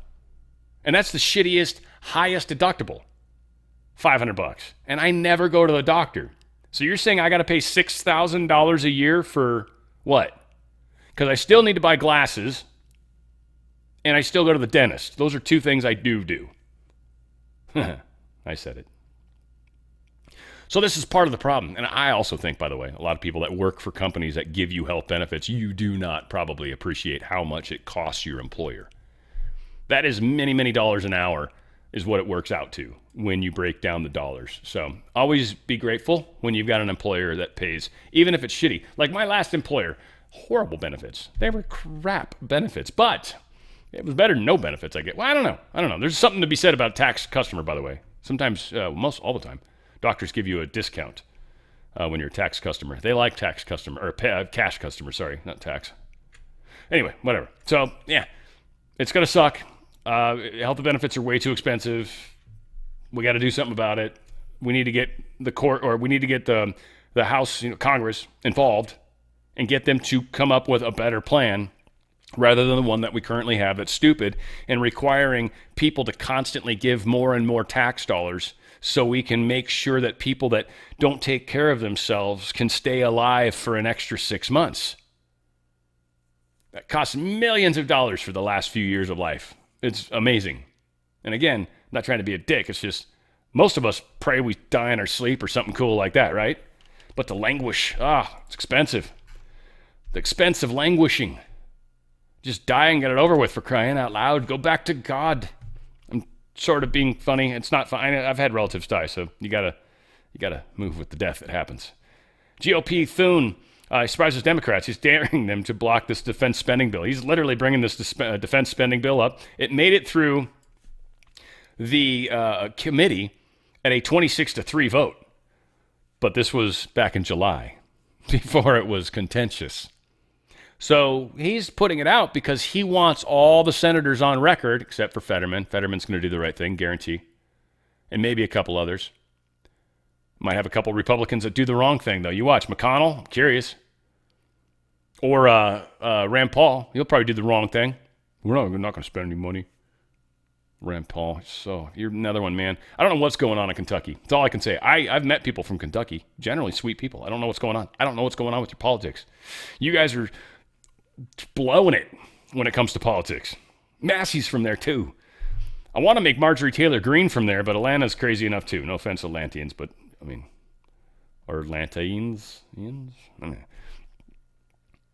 And that's the shittiest, highest deductible, $500. And I never go to the doctor. So you're saying I got to pay $6,000 a year for what? Because I still need to buy glasses, and I still go to the dentist. Those are two things I do. I said it. So this is part of the problem. And I also think, by the way, a lot of people that work for companies that give you health benefits, you do not probably appreciate how much it costs your employer. That is many, many dollars an hour is what it works out to when you break down the dollars. So always be grateful when you've got an employer that pays, even if it's shitty. Like my last employer, horrible benefits. They were crap benefits, but it was better than no benefits I get. Well, I don't know. There's something to be said about tax customer, by the way. Sometimes, all the time, doctors give you a discount when you're a tax customer. They like tax customer, or cash customer, sorry, not tax. Anyway, whatever. So, yeah, it's going to suck. Health benefits are way too expensive. We got to do something about it. We need to get the court, or we need to get the House, Congress involved and get them to come up with a better plan rather than the one that we currently have that's stupid and requiring people to constantly give more and more tax dollars so we can make sure that people that don't take care of themselves can stay alive for an extra 6 months. That costs millions of dollars for the last few years of life. It's amazing. And again, I'm not trying to be a dick. It's just most of us pray we die in our sleep or something cool like that, right? But to languish, it's expensive. The expense of languishing. Just die and get it over with, for crying out loud. Go back to God. I'm sort of being funny. It's not funny. I've had relatives die, so you gotta move with the death that happens. GOP Thune surprises Democrats. He's daring them to block this defense spending bill. He's literally bringing this defense spending bill up. It made it through the committee at a 26-3 vote. But this was back in July, before it was contentious. So he's putting it out because he wants all the senators on record, except for Fetterman. Fetterman's going to do the right thing, guarantee. And maybe a couple others. Might have a couple Republicans that do the wrong thing, though. You watch. McConnell, I'm curious. Or Rand Paul, he'll probably do the wrong thing. We're not going to spend any money. Rand Paul, so you're another one, man. I don't know what's going on in Kentucky. That's all I can say. I've met people from Kentucky, generally sweet people. I don't know what's going on. I don't know what's going on with your politics. You guys are blowing it when it comes to politics. Massey's from there, too. I want to make Marjorie Taylor Greene from there, but Atlanta's crazy enough, too. No offense to Atlanteans, but, or Atlanteans?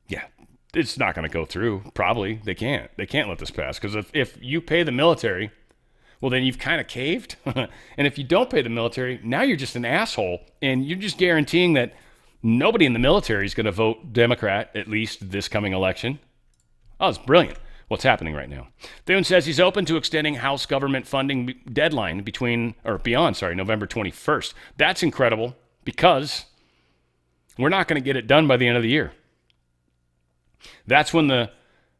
Yeah, it's not going to go through. Probably. They can't let this pass. Because if you pay the military, well, then you've kind of caved. And if you don't pay the military, now you're just an asshole. And you're just guaranteeing that nobody in the military is going to vote Democrat, at least this coming election. Oh, it's brilliant what's happening right now. Thune says he's open to extending House government funding deadline beyond November 21st. That's incredible because we're not going to get it done by the end of the year. That's when the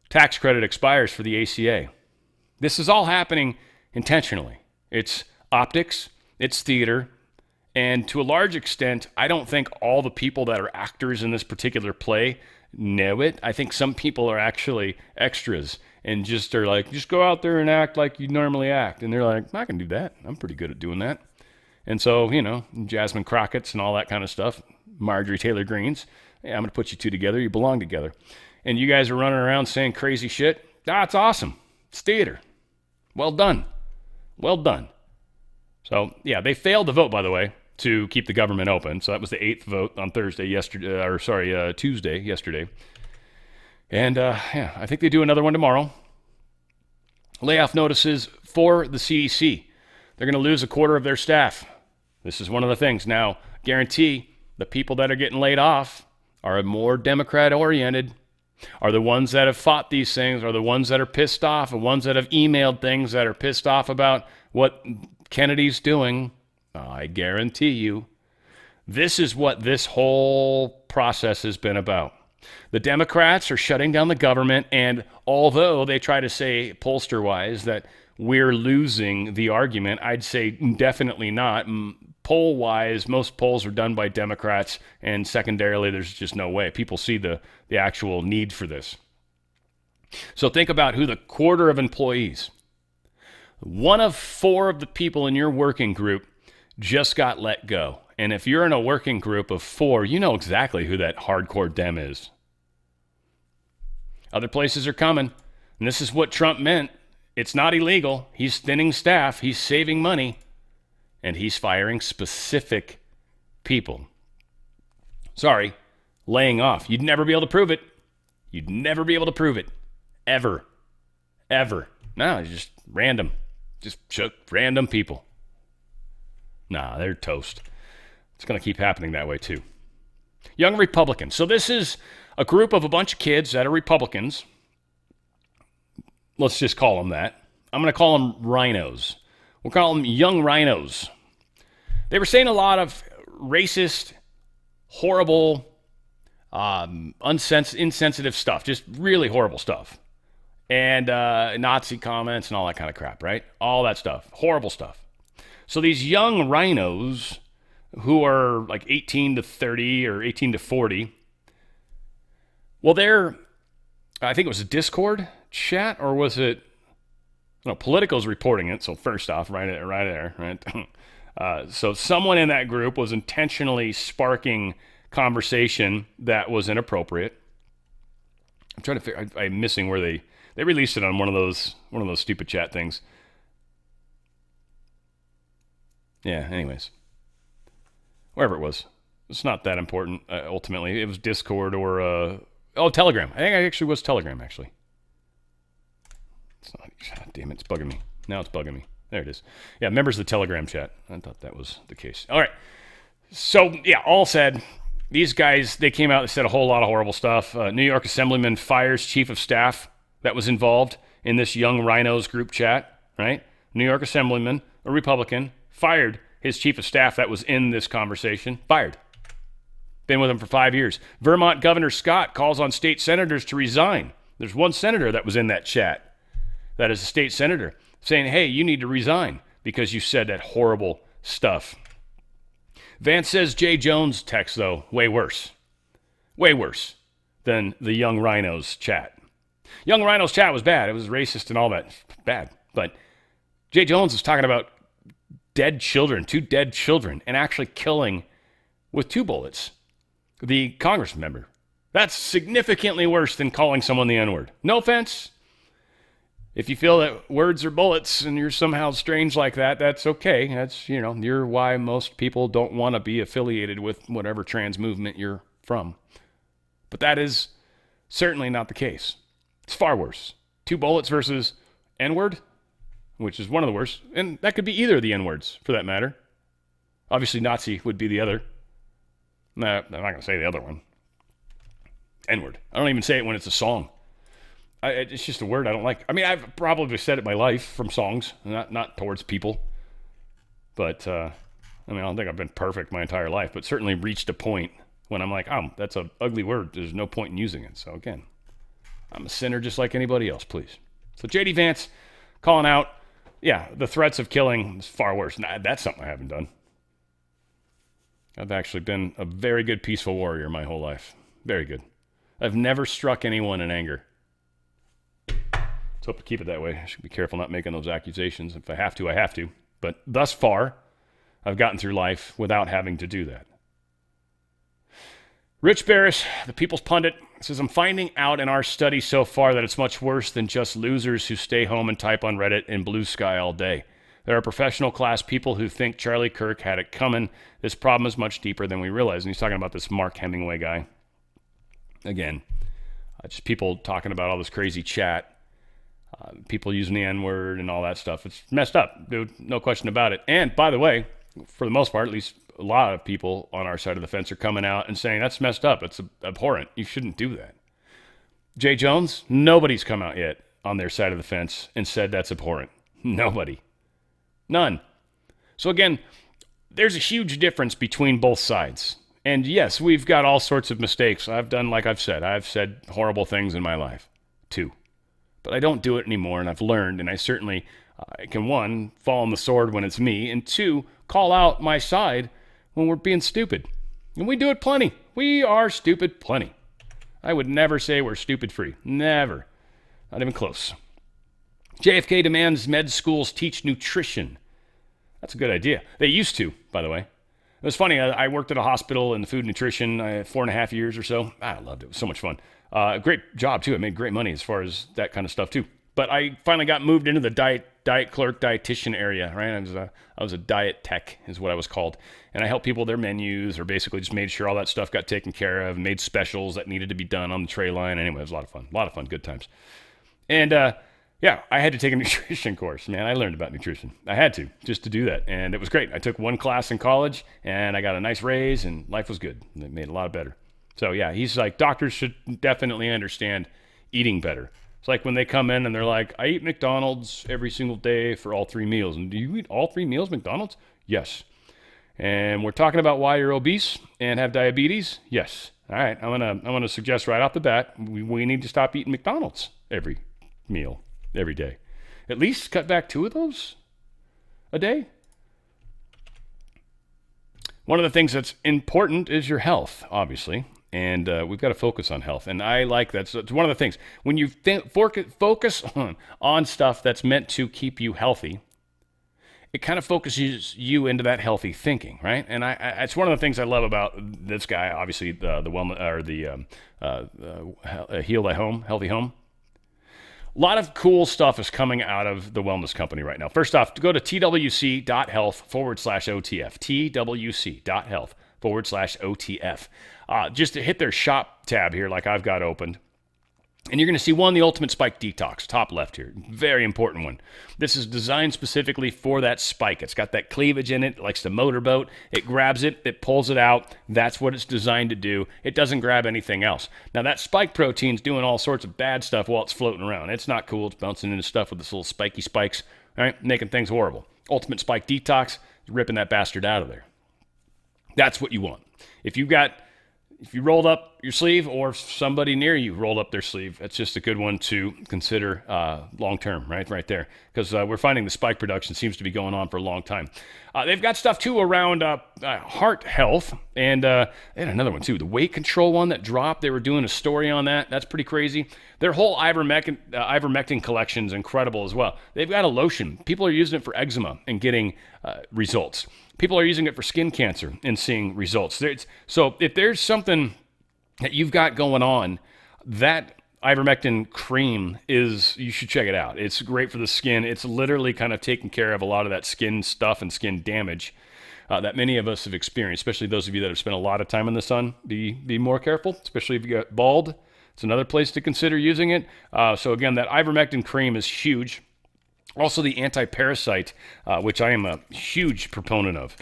tax credit expires for the ACA. This is all happening intentionally. It's optics, it's theater, and to a large extent, I don't think all the people that are actors in this particular play know it. I think some people are actually extras and just are like, just go out there and act like you normally act. And they're like, I can do that. I'm pretty good at doing that. And so, Jasmine Crockett's and all that kind of stuff, Marjorie Taylor Greene's, I'm going to put you two together. You belong together. And you guys are running around saying crazy shit. It's awesome. It's theater. Well done. Well done. So, yeah, they failed to vote, by the way, to keep the government open. So that was the 8th vote on Tuesday, yesterday. And, I think they do another one tomorrow. Layoff notices for the CDC. They're going to lose a quarter of their staff. This is one of the things. Now, guarantee the people that are getting laid off are more Democrat-oriented, are the ones that have fought these things, are the ones that are pissed off, the ones that have emailed things that are pissed off about what Kennedy's doing. I guarantee you This is what this whole process has been about. The Democrats are shutting down the government, and although they try to say pollster-wise that we're losing the argument, I'd say definitely not. Poll-wise, most polls are done by Democrats, and secondarily, there's just no way. People see the actual need for this. So think about who the quarter of employees, one of 4 of the people in your working group just got let go. And if you're in a working group of 4, you know exactly who that hardcore Dem is. Other places are coming, and this is what Trump meant. It's not illegal. He's thinning staff. He's saving money, and he's firing specific people. Sorry, laying off. You'd never be able to prove it. You'd never be able to prove it. Ever. Ever. No, it's just random. Just random people. Nah, they're toast. It's going to keep happening that way too. Young Republicans. So this is a group of a bunch of kids that are Republicans. Let's just call them that. I'm going to call them rhinos. We'll call them young rhinos. They were saying a lot of racist, horrible, insensitive stuff. Just really horrible stuff. And Nazi comments and all that kind of crap, right? All that stuff. Horrible stuff. So these young rhinos who are like 18 to 30 or 18 to 40, well, I think it was a Discord chat, or was it, no, Politico's reporting it, so first off, right there, right? So someone in that group was intentionally sparking conversation that was inappropriate. I'm trying to figure, I'm missing where they released it on one of those stupid chat things. Yeah, anyways. Wherever it was. It's not that important, ultimately. It was Discord or, Telegram. I think it actually was Telegram, actually. It's not, God damn it, it's bugging me. Now it's bugging me. There it is. Yeah, members of the Telegram chat. I thought that was the case. All right. So, yeah, all said, these guys, they came out and said a whole lot of horrible stuff. New York Assemblyman fires chief of staff that was involved in this young rhinos group chat, right? New York Assemblyman, a Republican, fired his chief of staff that was in this conversation. Fired. Been with him for 5 years. Vermont Governor Scott calls on state senators to resign. There's one senator that was in that chat that is a state senator saying, hey, you need to resign because you said that horrible stuff. Vance says Jay Jones text, though, way worse. Way worse than the Young Rhinos chat. Young Rhinos chat was bad. It was racist and all that. Bad. But Jay Jones was talking about dead children, 2 dead children, and actually killing with 2 bullets the Congress member. That's significantly worse than calling someone the N-word. No offense. If you feel that words are bullets and you're somehow strange like that, that's okay. That's, you're why most people don't want to be affiliated with whatever trans movement you're from. But that is certainly not the case. It's far worse. 2 bullets versus N-word, which is one of the worst. And that could be either of the N-words, for that matter. Obviously, Nazi would be the other. No, I'm not going to say the other one. N-word. I don't even say it when it's a song. It's just a word I don't like. I mean, I've probably said it in my life from songs, not towards people. But, I don't think I've been perfect my entire life, but certainly reached a point when I'm like, that's an ugly word. There's no point in using it. So, again, I'm a sinner just like anybody else, please. So, J.D. Vance calling out, the threats of killing is far worse. Nah, that's something I haven't done. I've actually been a very good peaceful warrior my whole life. Very good. I've never struck anyone in anger. Let's hope to keep it that way. I should be careful not making those accusations. If I have to, I have to. But thus far, I've gotten through life without having to do that. Rich Barris, the People's Pundit, says, I'm finding out in our study so far that it's much worse than just losers who stay home and type on Reddit and Blue Sky all day. There are professional class people who think Charlie Kirk had it coming. This problem is much deeper than we realize. And he's talking about this Mark Hemingway guy. Again, just people talking about all this crazy chat. People using the N-word and all that stuff. It's messed up, dude. No question about it. And, by the way, for the most part, at least a lot of people on our side of the fence are coming out and saying, that's messed up. It's abhorrent. You shouldn't do that. Jay Jones, nobody's come out yet on their side of the fence and said that's abhorrent. Nobody. None. So, again, there's a huge difference between both sides. And yes, we've got all sorts of mistakes. I've said horrible things in my life, too. But I don't do it anymore, and I've learned, and I certainly can, one, fall on the sword when it's me, and two, call out my side when we're being stupid. And we do it plenty. We are stupid plenty. I would never say we're stupid free. Never. Not even close. JFK demands med schools teach nutrition. That's a good idea. They used to, by the way. It was funny. I worked at a hospital in the food nutrition 4.5 years or so. I loved it. It was so much fun. Great job, too. I made great money as far as that kind of stuff, too. But I finally got moved into the diet clerk, dietitian area, right? I was a diet tech is what I was called. And I helped people with their menus, or basically just made sure all that stuff got taken care of, made specials that needed to be done on the tray line. Anyway, it was a lot of fun, good times. And yeah, I had to take a nutrition course, man. I learned about nutrition. I had to, just to do that. And it was great. I took one class in college, and I got a nice raise, and life was good. And it made it a lot better. So yeah, he's like, doctors should definitely understand eating better. It's like when they come in and they're like, I eat McDonald's every single day for all 3 meals. And do you eat all 3 meals McDonald's? Yes. And we're talking about why you're obese and have diabetes? Yes. All right, I'm gonna suggest right off the bat, we need to stop eating McDonald's every meal, every day. At least cut back 2 of those a day. One of the things that's important is your health, obviously. And we've got to focus on health. And I like that. So it's one of the things. When you focus on stuff that's meant to keep you healthy, it kind of focuses you into that healthy thinking, right? And it's one of the things I love about this guy, obviously, the wellness, or the Heal Thy Home, Healthy Home. A lot of cool stuff is coming out of the wellness company right now. First off, go to twc.health/OTF. twc.health/OTF. Just to hit their shop tab here, like I've got opened. And you're going to see the Ultimate Spike Detox, top left here. Very important one. This is designed specifically for that spike. It's got that cleavage in it. It likes to motorboat. It grabs it. It pulls it out. That's what it's designed to do. It doesn't grab anything else. Now, that spike protein's doing all sorts of bad stuff while it's floating around. It's not cool. It's bouncing into stuff with this little spiky spikes, right? Making things horrible. Ultimate Spike Detox is ripping that bastard out of there. That's what you want. If you rolled up your sleeve, or somebody near you rolled up their sleeve, that's just a good one to consider long-term, right there. Because we're finding the spike production seems to be going on for a long time. They've got stuff, too, around heart health. And another one, too. The weight control one that dropped, they were doing a story on that. That's pretty crazy. Their whole ivermectin collection is incredible as well. They've got a lotion. People are using it for eczema and getting results. People are using it for skin cancer and seeing results. So if there's something that you've got going on, that ivermectin cream you should check it out. It's great for the skin. It's literally kind of taking care of a lot of that skin stuff and skin damage that many of us have experienced, especially those of you that have spent a lot of time in the sun. Be more careful, especially if you get bald. It's another place to consider using it. So again, that ivermectin cream is huge. Also, the anti-parasite, which I am a huge proponent of,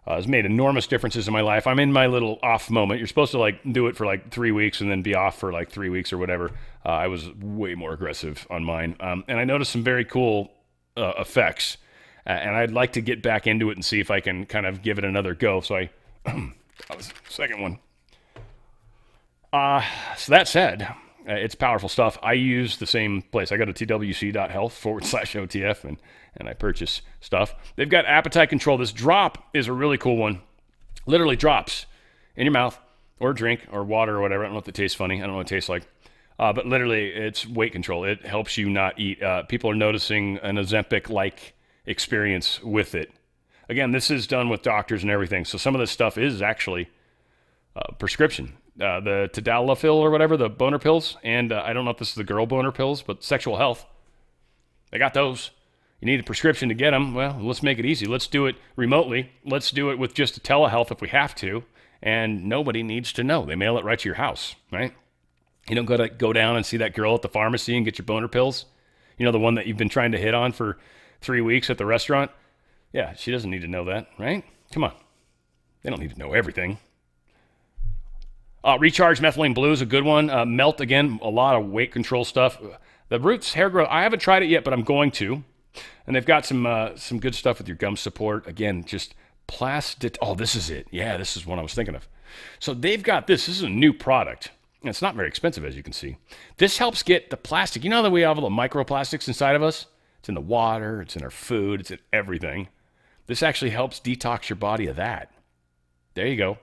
has made enormous differences in my life. I'm in my little off moment. You're supposed to do it for 3 weeks and then be off for 3 weeks or whatever. I was way more aggressive on mine. And I noticed some very cool effects. And I'd like to get back into it and see if I can kind of give it another go. So that was the second one. So that said, it's powerful stuff. I use the same place. I go to twc.health/OTF and I purchase stuff. They've got appetite control. This drop is a really cool one. Literally drops in your mouth or drink or water or whatever. I don't know if it tastes funny. I don't know what it tastes like. But literally, it's weight control. It helps you not eat. People are noticing an Ozempic-like experience with it. Again, this is done with doctors and everything. So some of this stuff is actually prescription. The tadalafil or whatever, the boner pills. And I don't know if this is the girl boner pills, but sexual health. They got those. You need a prescription to get them. Well, let's make it easy. Let's do it remotely. Let's do it with just a telehealth if we have to. And nobody needs to know. They mail it right to your house, right? You don't go down and see that girl at the pharmacy and get your boner pills. You know, the one that you've been trying to hit on for 3 weeks at the restaurant? Yeah, she doesn't need to know that, right? Come on. They don't need to know everything. Recharge Methylene Blue is a good one. Melt, again, a lot of weight control stuff. The Roots Hair Growth, I haven't tried it yet, but I'm going to. And they've got some good stuff with your gum support. Again, just Plastic. Oh, this is it. Yeah, this is what I was thinking of. So they've got this. This is a new product. And it's not very expensive, as you can see. This helps get the plastic. You know that we have all the microplastics inside of us? It's in the water. It's in our food. It's in everything. This actually helps detox your body of that. There you go.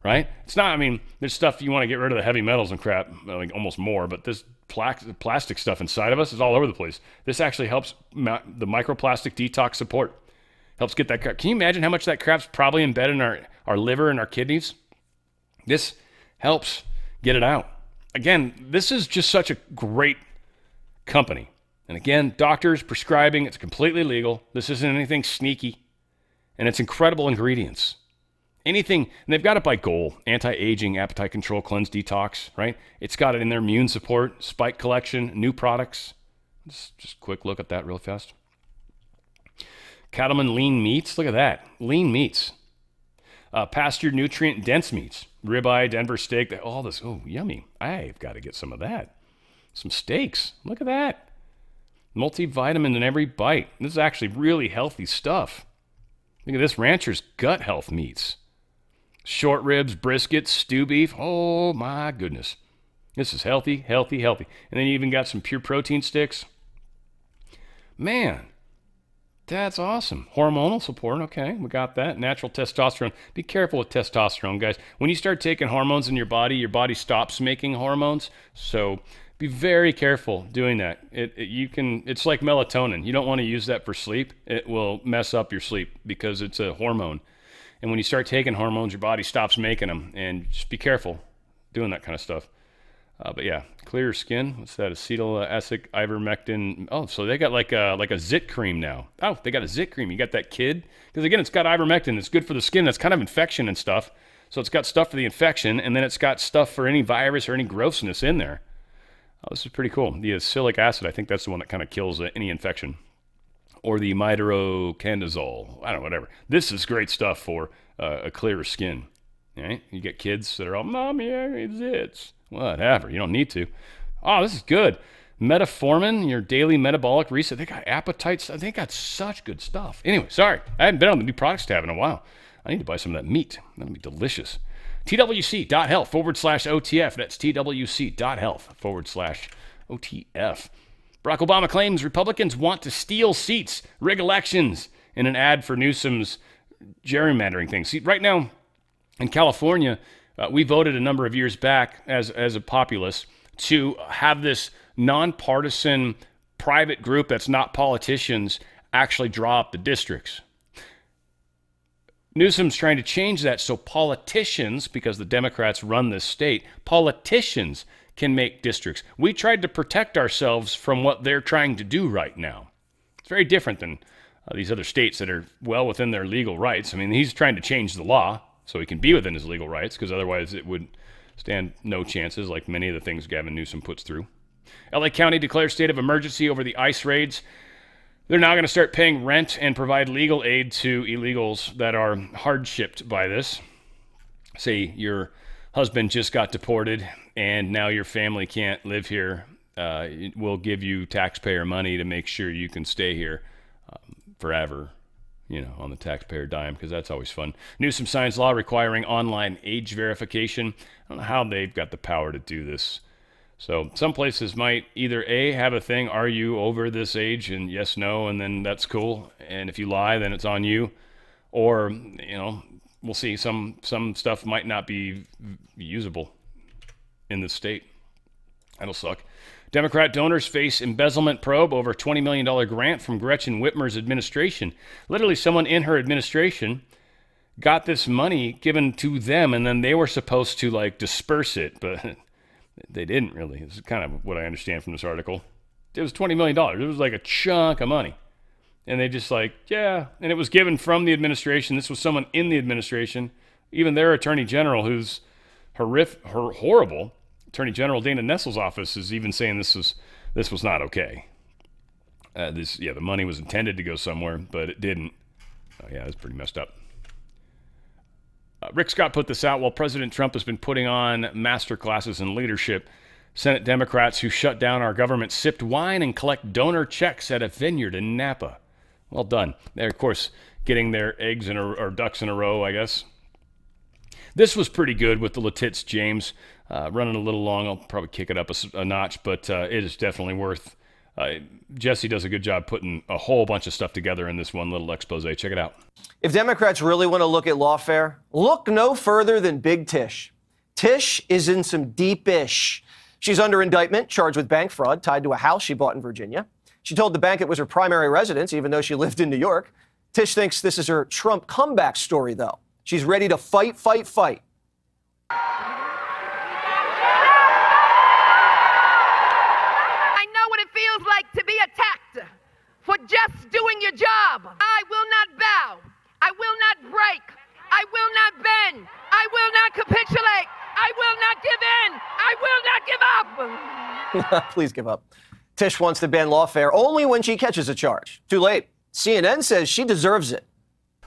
Right? It's not, I mean, there's stuff you want to get rid of the heavy metals and crap, like almost more, but this plastic stuff inside of us is all over the place. This actually helps the microplastic detox support. Helps get that crap. Can you imagine how much that crap's probably embedded in our liver and our kidneys? This helps get it out. Again, this is just such a great company. And again, doctors prescribing, it's completely legal. This isn't anything sneaky. And it's incredible ingredients. Anything, and they've got it by goal: anti-aging, appetite control, cleanse, detox, right? It's got it in their immune support, spike collection, new products. Just a quick look at that real fast. Cattleman lean meats, look at that. Lean meats. Pasture nutrient dense meats. Ribeye, Denver steak, all this, oh, yummy. I've got to get some of that. Some steaks, look at that. Multivitamin in every bite. This is actually really healthy stuff. Look at this, Rancher's Gut Health meats. Short ribs, briskets, stew beef. Oh my goodness. This is healthy, healthy, healthy. And then you even got some pure protein sticks. Man, that's awesome. Hormonal support. Okay, we got that. Natural testosterone. Be careful with testosterone, guys. When you start taking hormones in your body stops making hormones. So be very careful doing that. It's like melatonin. You don't want to use that for sleep. It will mess up your sleep because it's a hormone. And when you start taking hormones, your body stops making them. And just be careful doing that kind of stuff. But yeah, clearer skin. What's that? Acetyl ivermectin. Oh, so they got like a zit cream now. Oh, they got a zit cream. You got that kid? Because again, it's got ivermectin. It's good for the skin. That's kind of infection and stuff. So it's got stuff for the infection, and then it's got stuff for any virus or any grossness in there. Oh, this is pretty cool. The acylic acid, I think that's the one that kind of kills any infection. Or the mitrocandazole. I don't know, whatever. This is great stuff for a clearer skin. Right? You get kids that are all, Mommy, I need zits. Whatever. You don't need to. Oh, this is good. Metformin, your daily metabolic reset. They got appetites. They got such good stuff. Anyway, sorry. I haven't been on the new products tab in a while. I need to buy some of that meat. That'll be delicious. TWC.health/OTF. That's TWC.health/OTF. Barack Obama claims Republicans want to steal seats, rig elections, in an ad for Newsom's gerrymandering thing. See, right now in California, we voted a number of years back as a populace to have this nonpartisan private group that's not politicians actually draw up the districts. Newsom's trying to change that so politicians, because the Democrats run this state, politicians can make districts. We tried to protect ourselves from what they're trying to do right now. It's very different than these other states that are well within their legal rights. I mean, he's trying to change the law so he can be within his legal rights, because otherwise it would stand no chances, like many of the things Gavin Newsom puts through. LA County declares state of emergency over the ICE raids. They're now going to start paying rent and provide legal aid to illegals that are hard-shipped by this. Say your husband just got deported and now your family can't live here. We'll give you taxpayer money to make sure you can stay here forever, on the taxpayer dime, because that's always fun. Newsom signs law requiring online age verification. I don't know how they've got the power to do this. So some places might either A, have a thing, are you over this age, and yes, no, and then that's cool. And if you lie, then it's on you. Or, we'll see. Some stuff might not be usable in this state. That'll suck. Democrat donors face embezzlement probe over $20 million grant from Gretchen Whitmer's administration. Literally, someone in her administration got this money given to them, and then they were supposed to, disperse it, but they didn't really. This is kind of what I understand from this article. It was $20 million. It was like a chunk of money. And they just yeah. And it was given from the administration. This was someone in the administration. Even their attorney general, who's horrible, Attorney General Dana Nessel's office is even saying this was not okay. The money was intended to go somewhere, but it didn't. It's pretty messed up. Rick Scott put this out while President Trump has been putting on master classes in leadership. Senate Democrats who shut down our government sipped wine and collect donor checks at a vineyard in Napa. Well done. They're, of course, getting their eggs in or ducks in a row, I guess. This was pretty good with the Letitz James. Running a little long. I'll probably kick it up a notch, but it is definitely worth. Jesse does a good job putting a whole bunch of stuff together in this one little expose. Check it out. If Democrats really want to look at lawfare, look no further than Big Tish. Tish is in some deep-ish. She's under indictment, charged with bank fraud tied to a house she bought in Virginia. She told the bank it was her primary residence, even though she lived in New York. Tish thinks this is her Trump comeback story, though. She's ready to fight. I know what it feels like to be attacked for just doing your job. I will not bow. I will not break. I will not bend. I will not capitulate. I will not give in. I will not give up. Please give up. Tish wants to ban lawfare only when she catches a charge. Too late. CNN says she deserves it.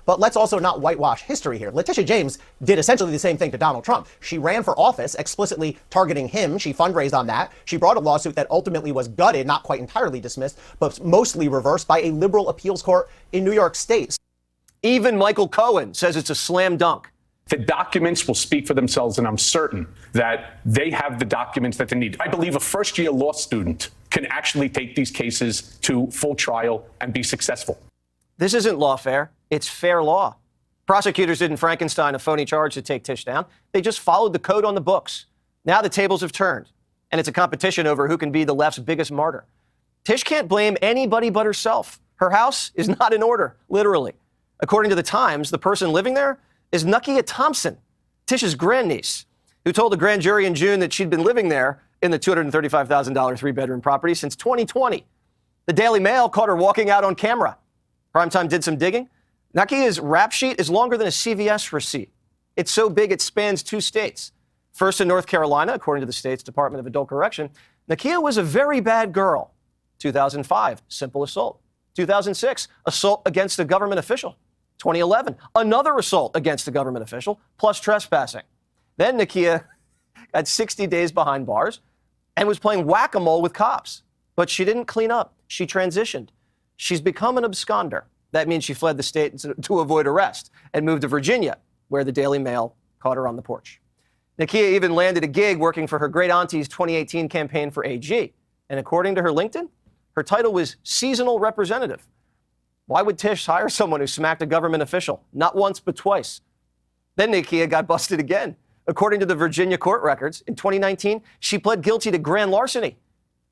But let's also not whitewash history here. Letitia James did essentially the same thing to Donald Trump. She ran for office explicitly targeting him. She fundraised on that. She brought a lawsuit that ultimately was gutted, not quite entirely dismissed, but mostly reversed by a liberal appeals court in New York State. Even Michael Cohen says it's a slam dunk. The documents will speak for themselves, and I'm certain that they have the documents that they need. I believe a first-year law student can actually take these cases to full trial and be successful. This isn't lawfare. It's fair law. Prosecutors didn't Frankenstein a phony charge to take Tish down. They just followed the code on the books. Now the tables have turned, and it's a competition over who can be the left's biggest martyr. Tish can't blame anybody but herself. Her house is not in order, literally. According to the Times, the person living there is Nakia Thompson, Tish's grandniece, who told a grand jury in June that she'd been living there in the $235,000 three-bedroom property since 2020. The Daily Mail caught her walking out on camera. Primetime did some digging. Nakia's rap sheet is longer than a CVS receipt. It's so big it spans 2 states. First in North Carolina, according to the state's Department of Adult Correction, Nakia was a very bad girl. 2005, simple assault. 2006, assault against a government official. 2011, another assault against a government official, plus trespassing. Then Nakia got 60 days behind bars and was playing whack-a-mole with cops. But she didn't clean up. She transitioned. She's become an absconder. That means she fled the state to avoid arrest and moved to Virginia, where the Daily Mail caught her on the porch. Nakia even landed a gig working for her great auntie's 2018 campaign for AG. And according to her LinkedIn, her title was seasonal representative. Why would Tish hire someone who smacked a government official? Not once, but twice. Then Nakia got busted again. According to the Virginia court records, in 2019, she pled guilty to grand larceny.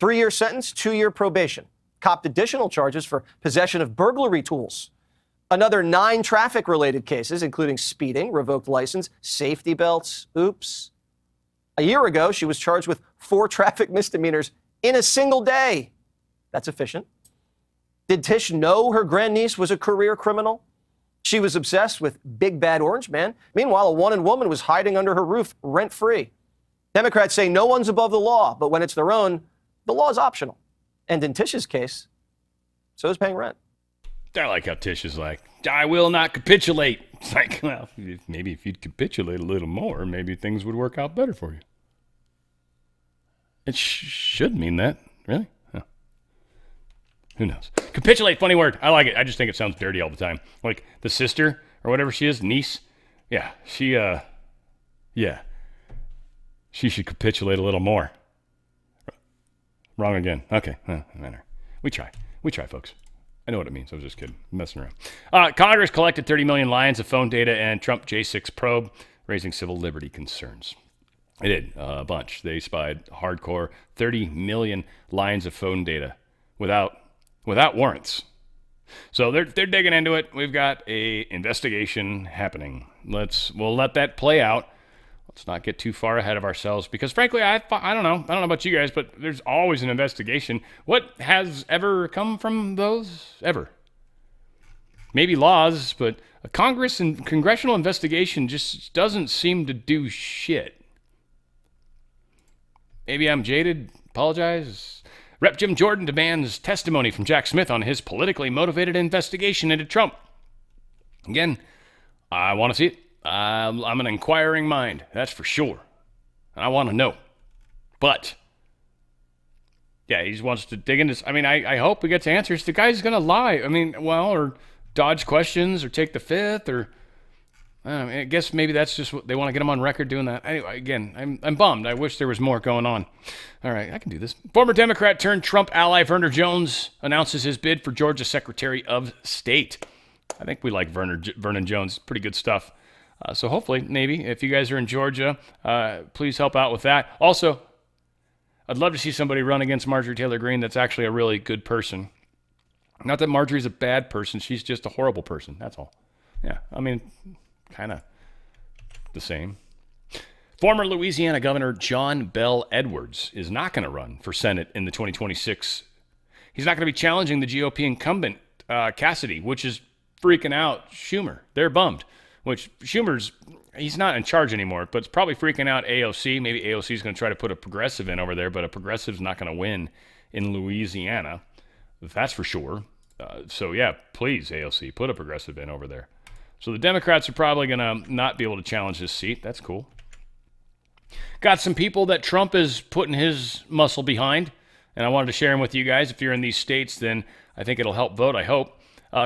3-year sentence, 2-year probation. Copped additional charges for possession of burglary tools. Another 9 traffic-related cases, including speeding, revoked license, safety belts. Oops. A year ago, she was charged with 4 traffic misdemeanors in a single day. That's efficient. Did Tish know her grandniece was a career criminal? She was obsessed with Big Bad Orange Man. Meanwhile, a wanted woman was hiding under her roof rent-free. Democrats say no one's above the law, but when it's their own, the law is optional. And in Tish's case, so is paying rent. I like how Tish is like, I will not capitulate. It's like, well, maybe if you'd capitulate a little more, maybe things would work out better for you. It should mean that, really? Huh. Who knows? Capitulate, funny word. I like it. I just think it sounds dirty all the time. Like the sister or whatever she is, niece. Yeah, she should capitulate a little more. Wrong again. Okay, no matter. We try, folks. I know what it means. I was just kidding. I'm messing around. Congress collected 30 million lines of phone data and Trump J6 probe, raising civil liberty concerns. They did a bunch. They spied hardcore 30 million lines of phone data without warrants. So they're digging into it. We've got a investigation happening. We'll let that play out. Let's not get too far ahead of ourselves because, frankly, I don't know. I don't know about you guys, but there's always an investigation. What has ever come from those? Ever? Maybe laws, but a Congress and congressional investigation just doesn't seem to do shit. Maybe I'm jaded. Apologize. Rep. Jim Jordan demands testimony from Jack Smith on his politically motivated investigation into Trump. Again, I want to see it. I'm an inquiring mind, that's for sure. And I want to know. But Yeah, he just wants to dig into. I mean, I hope he gets answers. The guy's gonna lie. I mean, well, or dodge questions, or take the fifth, or I guess maybe that's just what they want to get him on record doing that. Anyway, again, I'm bummed. I wish there was more going on. All right, I can do this. Former Democrat turned Trump ally Verner Jones announces his bid for Georgia Secretary of State. I think we like Vernon Jones. Pretty good stuff. So hopefully, maybe, if you guys are in Georgia, please help out with that. Also, I'd love to see somebody run against Marjorie Taylor Greene that's actually a really good person. Not that Marjorie's a bad person. She's just a horrible person. That's all. Yeah, I mean, kind of the same. Former Louisiana Governor John Bel Edwards is not going to run for Senate in the 2026. He's not going to be challenging the GOP incumbent, Cassidy, which is freaking out Schumer. They're bummed. Which he's not in charge anymore, but it's probably freaking out AOC. Maybe AOC is going to try to put a progressive in over there, but a progressive's not going to win in Louisiana. That's for sure. So yeah, please, AOC, put a progressive in over there. So the Democrats are probably going to not be able to challenge this seat. That's cool. Got some people that Trump is putting his muscle behind, and I wanted to share them with you guys. If you're in these states, then I think it'll help vote, I hope.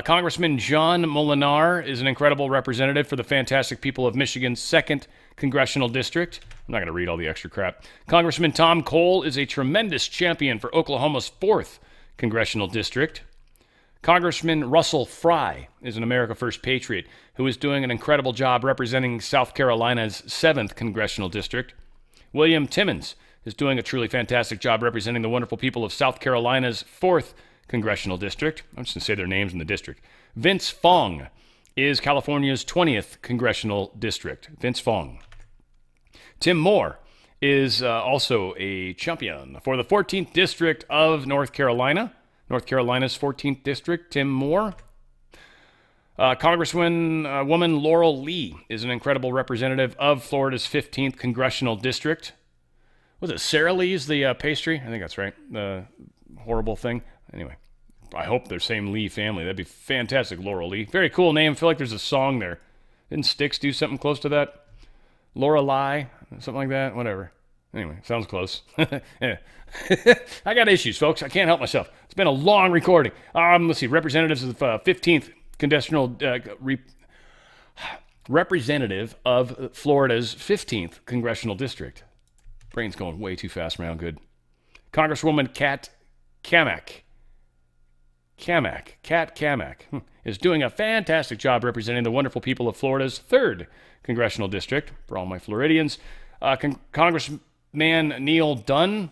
Congressman John Molinar is an incredible representative for the fantastic people of Michigan's 2nd Congressional District. I'm not going to read all the extra crap. Congressman Tom Cole is a tremendous champion for Oklahoma's 4th Congressional District. Congressman Russell Fry is an America First patriot who is doing an incredible job representing South Carolina's 7th Congressional District. William Timmons is doing a truly fantastic job representing the wonderful people of South Carolina's 4th Congressional District. I'm just going to say their names in the district. Vince Fong is California's 20th Congressional District. Vince Fong. Tim Moore is also a champion for the 14th District of North Carolina. North Carolina's 14th District, Tim Moore. Congresswoman Laurel Lee is an incredible representative of Florida's 15th Congressional District. Was it Sara Lee's the pastry? I think that's right. The horrible thing. Anyway, I hope they're same Lee family. That'd be fantastic, Laurel Lee. Very cool name. I feel like there's a song there. Didn't Styx do something close to that? Lorelei, something like that. Whatever. Anyway, sounds close. Yeah. I got issues, folks. I can't help myself. It's been a long recording. Let's see. Representatives of the 15th Congressional representative of Florida's 15th Congressional District. Brain's going way too fast around. Good. Congresswoman Kat Cammack is doing a fantastic job representing the wonderful people of Florida's 3rd Congressional District, for all my Floridians. Congressman Neil Dunn,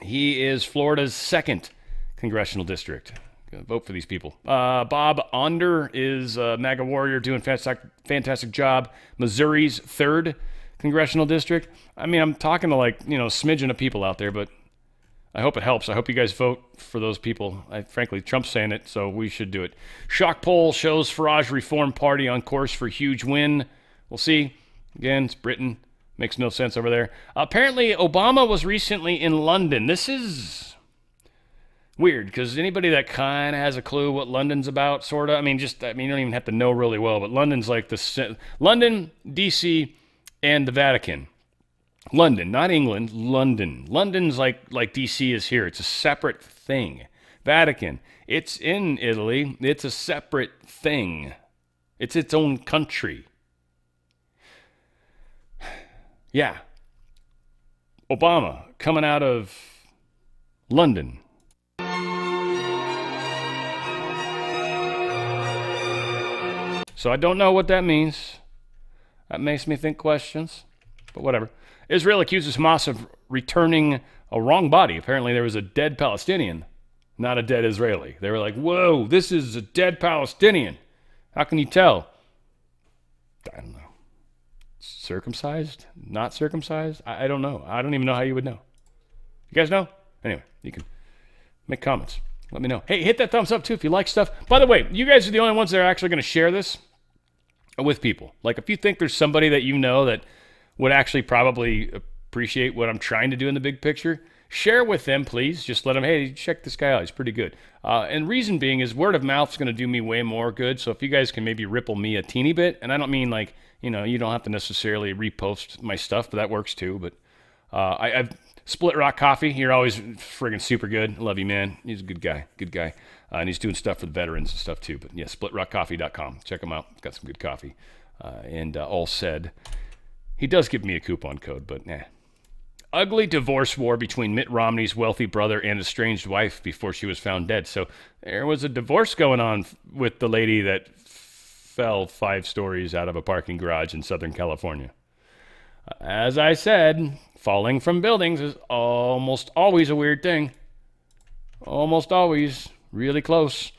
he is Florida's 2nd Congressional District. Gonna vote for these people. Bob Onder is a MAGA warrior doing fantastic job. Missouri's 3rd Congressional District. I mean, I'm talking to smidgen of people out there, but I hope it helps. I hope you guys vote for those people. Frankly, Trump's saying it, so we should do it. Shock poll shows Farage Reform Party on course for huge win. We'll see. Again, it's Britain. Makes no sense over there. Apparently, Obama was recently in London. This is weird, because anybody that kind of has a clue what London's about, sort of, you don't even have to know really well, but London's like London, D.C., and the Vatican. London, not England, London. London's like D.C. is here. It's a separate thing. Vatican, it's in Italy. It's a separate thing. It's its own country. Yeah. Obama coming out of London. So I don't know what that means. That makes me think questions, but whatever. Israel accuses Hamas of returning a wrong body. Apparently there was a dead Palestinian, not a dead Israeli. They were like, whoa, this is a dead Palestinian. How can you tell? I don't know. Circumcised? Not circumcised? I don't know. I don't even know how you would know. You guys know? Anyway, you can make comments. Let me know. Hey, hit that thumbs up too if you like stuff. By the way, you guys are the only ones that are actually going to share this with people. Like, if you think there's somebody that you know that would actually probably appreciate what I'm trying to do in the big picture, share with them, please. Just let them, hey, check this guy out. He's pretty good. And reason being is word of mouth is going to do me way more good. So if you guys can maybe ripple me a teeny bit, and I don't mean you don't have to necessarily repost my stuff, but that works too. But I've Split Rock Coffee, you're always friggin' super good. I love you, man. He's a good guy. And he's doing stuff for the veterans and stuff too. But yeah, splitrockcoffee.com. Check him out. Got some good coffee. And all said, he does give me a coupon code, but nah. Ugly divorce war between Mitt Romney's wealthy brother and estranged wife before she was found dead. So there was a divorce going on with the lady that fell 5 stories out of a parking garage in Southern California. As I said, falling from buildings is almost always a weird thing. Almost always. Really close.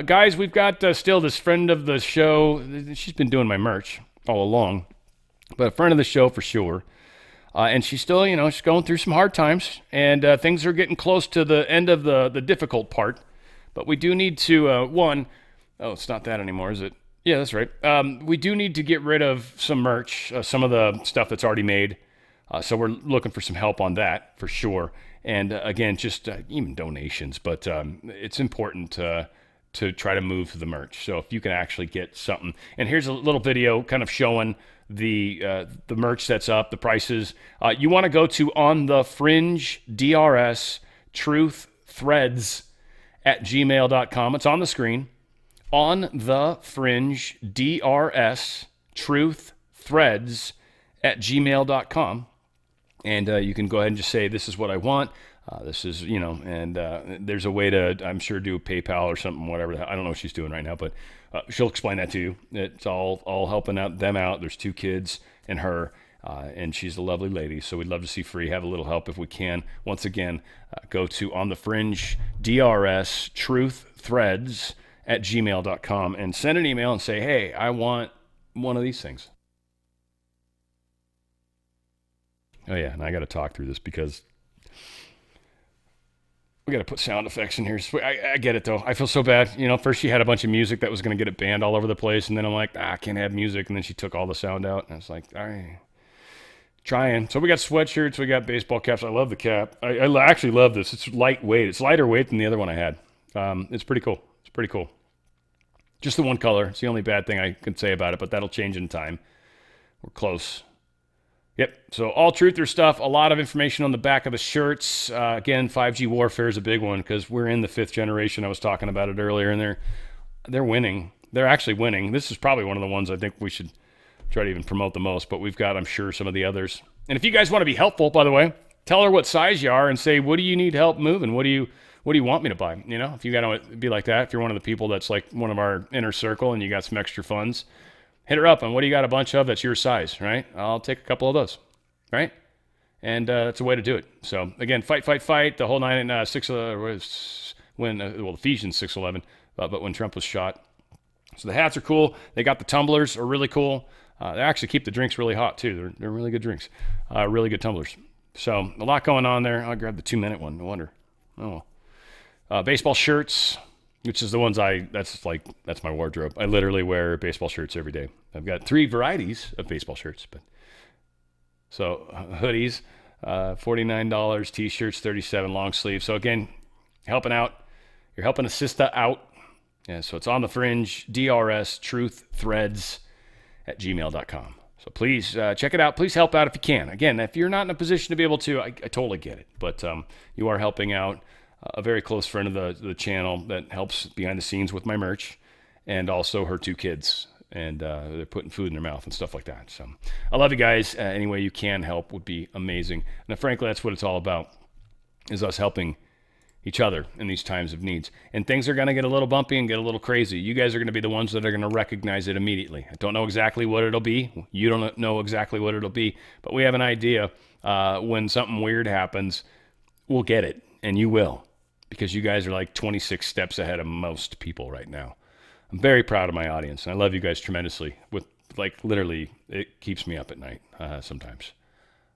Guys, we've got still this friend of the show. She's been doing my merch all along. But a friend of the show for sure. And she's still, she's going through some hard times. And things are getting close to the end of the difficult part. But we do need to, it's not that anymore, is it? Yeah, that's right. We do need to get rid of some merch, some of the stuff that's already made. So we're looking for some help on that for sure. And again, just even donations. But it's important to try to move the merch. So if you can actually get something. And here's a little video kind of showing the merch that's up, the prices. You want to go to On the Fringe DRS Truth Threads at gmail.com. It's on the screen. On the Fringe DRS Truth Threads at gmail.com. And you can go ahead and just say, this is what I want. This is, and there's a way to, I'm sure, do PayPal or something, whatever. I don't know what she's doing right now, but she'll explain that to you. It's all helping them out. There's 2 kids and her, and she's a lovely lady. So we'd love to see Free have a little help if we can. Once again, go to On the Fringe DRS Truth Threads at gmail.com and send an email and say, hey, I want one of these things. Oh, yeah, and I got to talk through this because we got to put sound effects in here. I get it, though. I feel so bad. First she had a bunch of music that was going to get it banned all over the place, and then I'm like, I can't have music, and then she took all the sound out, and I was like, all right, trying. So we got sweatshirts, we got baseball caps. I love the cap. I actually love this. It's lightweight. It's lighter weight than the other one I had. It's pretty cool. Just the one color. It's the only bad thing I can say about it, but that'll change in time. We're close. Yep. So all truther stuff, a lot of information on the back of the shirts. Again, 5G warfare is a big one because we're in the 5th generation. I was talking about it earlier, and they're winning. They're actually winning. This is probably one of the ones I think we should try to even promote the most, but we've got, I'm sure, some of the others. And if you guys want to be helpful, by the way, tell her what size you are and say, what do you need help moving? What do you want me to buy? If you got to be like that, if you're one of the people that's like one of our inner circle and you got some extra funds, hit her up on what do you got a bunch of that's your size, right? I'll take a couple of those, right? And that's a way to do it. So again, fight. The whole 9 and 6 was when Ephesians 6:11, but when Trump was shot. So the hats are cool. They got the tumblers are really cool. They actually keep the drinks really hot too. They're really good drinks, really good tumblers. So a lot going on there. I'll grab the 2-minute one. No wonder. Oh, baseball shirts. Which is the ones that's my wardrobe. I literally wear baseball shirts every day. I've got 3 varieties of baseball shirts. So hoodies, $49, t-shirts, $37, long sleeves. So again, helping out. You're helping a sister out. Yeah, so it's On the Fringe, DRS, Truth Threads at gmail.com. So please check it out. Please help out if you can. Again, if you're not in a position to be able to, I totally get it. But you are helping out. A very close friend of the channel that helps behind the scenes with my merch, and also her 2 kids, and they're putting food in their mouth and stuff like that. So I love you guys. Any way you can help would be amazing. And frankly, that's what it's all about, is us helping each other in these times of needs. And things are going to get a little bumpy and get a little crazy. You guys are going to be the ones that are going to recognize it immediately. I don't know exactly what it'll be. You don't know exactly what it'll be, but we have an idea. When something weird happens, we'll get it, and you will. Because you guys are like 26 steps ahead of most people right now. I'm very proud of my audience, and I love you guys tremendously. Literally, it keeps me up at night sometimes.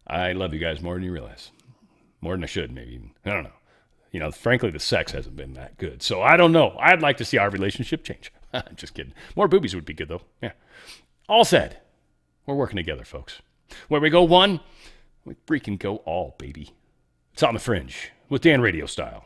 I love you guys more than you realize. More than I should, maybe even. I don't know. Frankly, the sex hasn't been that good. So I don't know. I'd like to see our relationship change. Just kidding. More boobies would be good, though. Yeah. All said, we're working together, folks. Where we go one, we freaking go all, baby. It's On the Fringe with Dan RadioStyle.